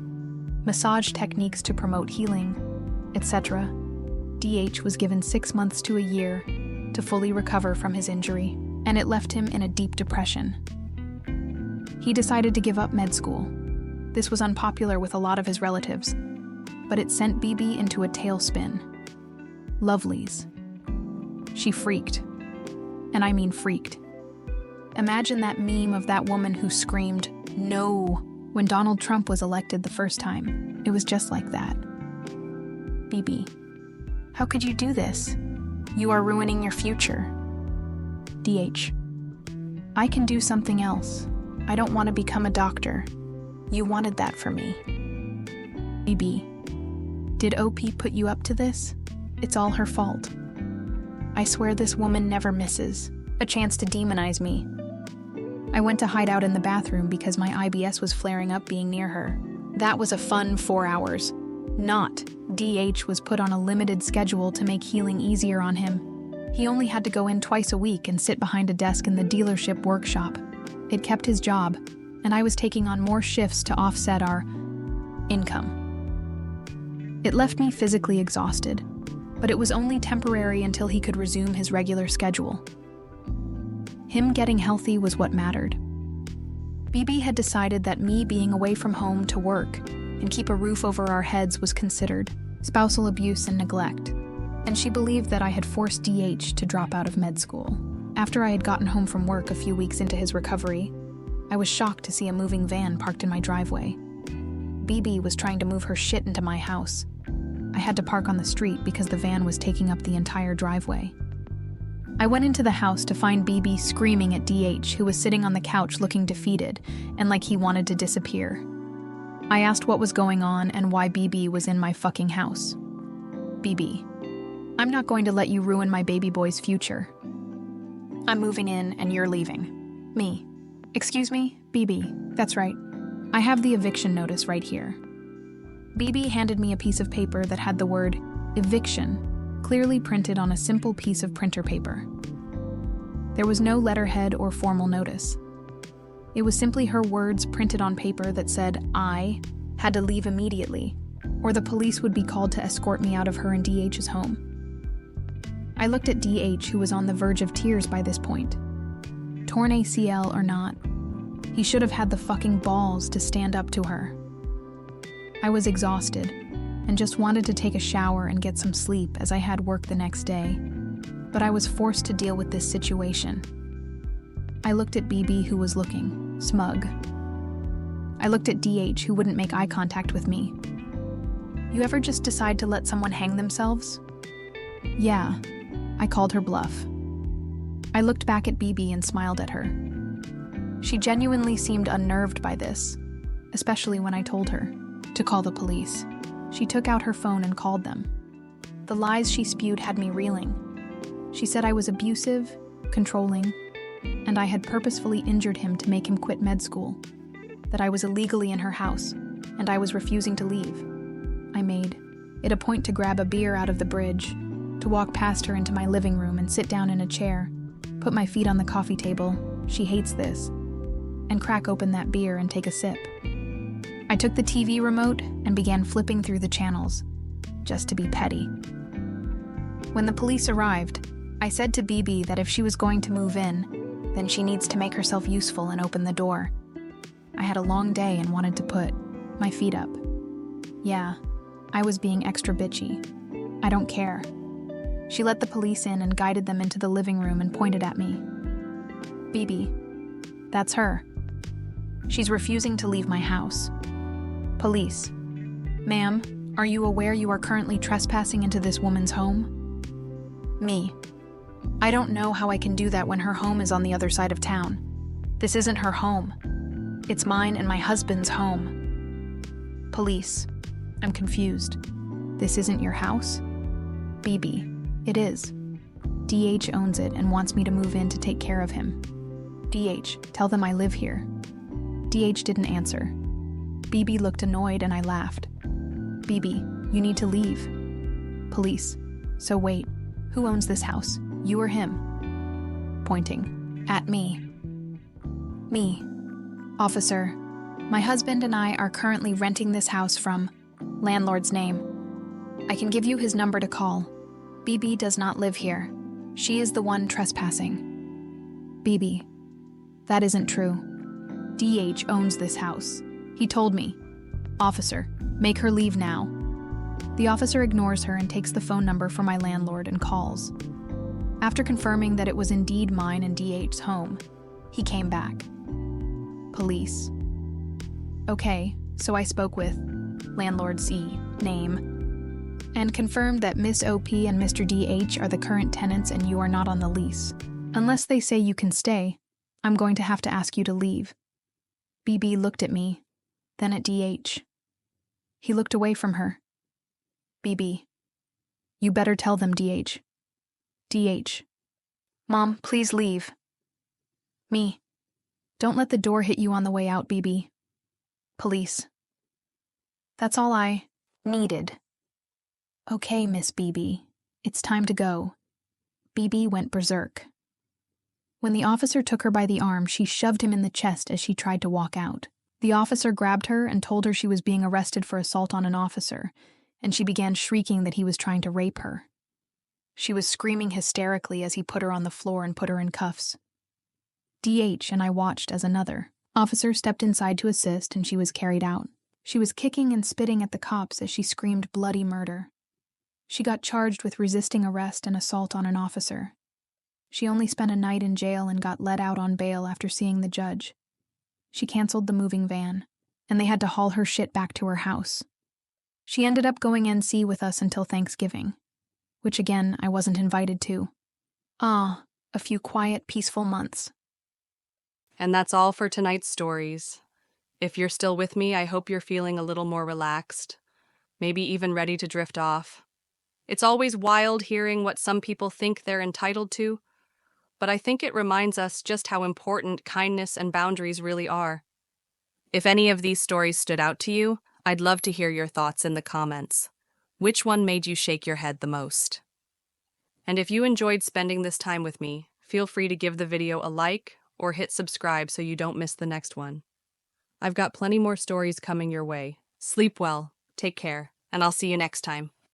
massage techniques to promote healing, etc. DH was given 6 months to a year to fully recover from his injury, and it left him in a deep depression. He decided to give up med school. This was unpopular with a lot of his relatives, but it sent BB into a tailspin. Lovelies. She freaked. And I mean freaked. Imagine that meme of that woman who screamed, "No," when Donald Trump was elected the first time. It was just like that. BB, how could you do this? You are ruining your future. DH, I can do something else. I don't want to become a doctor. You wanted that for me. BB, did OP put you up to this? It's all her fault. I swear this woman never misses a chance to demonize me. I went to hide out in the bathroom because my IBS was flaring up being near her. That was a fun 4 hours. Not. DH was put on a limited schedule to make healing easier on him. He only had to go in twice a week and sit behind a desk in the dealership workshop. It kept his job, and I was taking on more shifts to offset our income. It left me physically exhausted, but it was only temporary until he could resume his regular schedule. Him getting healthy was what mattered. BB had decided that me being away from home to work and keep a roof over our heads was considered spousal abuse and neglect, and she believed that I had forced DH to drop out of med school. After I had gotten home from work a few weeks into his recovery, I was shocked to see a moving van parked in my driveway. BB was trying to move her shit into my house. I had to park on the street because the van was taking up the entire driveway. I went into the house to find BB screaming at DH, who was sitting on the couch looking defeated and like he wanted to disappear. I asked what was going on and why BB was in my fucking house. BB, I'm not going to let you ruin my baby boy's future. I'm moving in and you're leaving. Me. Excuse me, BB, that's right. I have the eviction notice right here. BB handed me a piece of paper that had the word eviction clearly printed on a simple piece of printer paper. There was no letterhead or formal notice. It was simply her words printed on paper that said I had to leave immediately, or the police would be called to escort me out of her and DH's home. I looked at DH, who was on the verge of tears by this point. Torn ACL or not, he should have had the fucking balls to stand up to her. I was exhausted and just wanted to take a shower and get some sleep as I had work the next day, but I was forced to deal with this situation. I looked at BB, who was looking smug. I looked at DH, who wouldn't make eye contact with me. You ever just decide to let someone hang themselves? Yeah, I called her bluff. I looked back at BB and smiled at her. She genuinely seemed unnerved by this, especially when I told her to call the police. She took out her phone and called them. The lies she spewed had me reeling. She said I was abusive, controlling, and I had purposefully injured him to make him quit med school, that I was illegally in her house, and I was refusing to leave. I made it a point to grab a beer out of the bridge, to walk past her into my living room and sit down in a chair, put my feet on the coffee table, she hates this, and crack open that beer and take a sip. I took the TV remote and began flipping through the channels, just to be petty. When the police arrived, I said to BB that if she was going to move in, then she needs to make herself useful and open the door. I had a long day and wanted to put my feet up. Yeah, I was being extra bitchy. I don't care. She let the police in and guided them into the living room and pointed at me. BB, that's her. She's refusing to leave my house. Police, Ma'am, are you aware you are currently trespassing into this woman's home? Me. I don't know how I can do that when her home is on the other side of town. This isn't her home. It's mine and my husband's home. Police. I'm confused. This isn't your house? BB. It is. DH owns it and wants me to move in to take care of him. DH, tell them I live here. DH didn't answer. BB looked annoyed and I laughed. BB, you need to leave. Police. So wait, who owns this house? You or him? Pointing. At me. Me. Officer, my husband and I are currently renting this house from landlord's name. I can give you his number to call. BB does not live here. She is the one trespassing. BB. That isn't true. DH owns this house. He told me. Officer, make her leave now. The officer ignores her and takes the phone number for my landlord and calls. After confirming that it was indeed mine and DH's home, he came back. Police. Okay, so I spoke with landlord C, name, and confirmed that Miss OP and Mr. DH are the current tenants and you are not on the lease. Unless they say you can stay, I'm going to have to ask you to leave. BB looked at me, then at DH. He looked away from her. BB. You better tell them, DH. DH. Mom, please leave. Me. Don't let the door hit you on the way out, BB. Police. That's all I needed. Okay, Miss BB. It's time to go. BB went berserk. When the officer took her by the arm, she shoved him in the chest as she tried to walk out. The officer grabbed her and told her she was being arrested for assault on an officer, and she began shrieking that he was trying to rape her. She was screaming hysterically as he put her on the floor and put her in cuffs. DH and I watched as another officer stepped inside to assist, and she was carried out. She was kicking and spitting at the cops as she screamed bloody murder. She got charged with resisting arrest and assault on an officer. She only spent a night in jail and got let out on bail after seeing the judge. She canceled the moving van, and they had to haul her shit back to her house. She ended up going NC with us until Thanksgiving, which again I wasn't invited to. A few quiet, peaceful months. And that's all for tonight's stories. If you're still with me, I hope you're feeling a little more relaxed, maybe even ready to drift off. It's always wild hearing what some people think they're entitled to, but I think it reminds us just how important kindness and boundaries really are. If any of these stories stood out to you, I'd love to hear your thoughts in the comments. Which one made you shake your head the most? And if you enjoyed spending this time with me, feel free to give the video a like or hit subscribe so you don't miss the next one. I've got plenty more stories coming your way. Sleep well, take care, and I'll see you next time.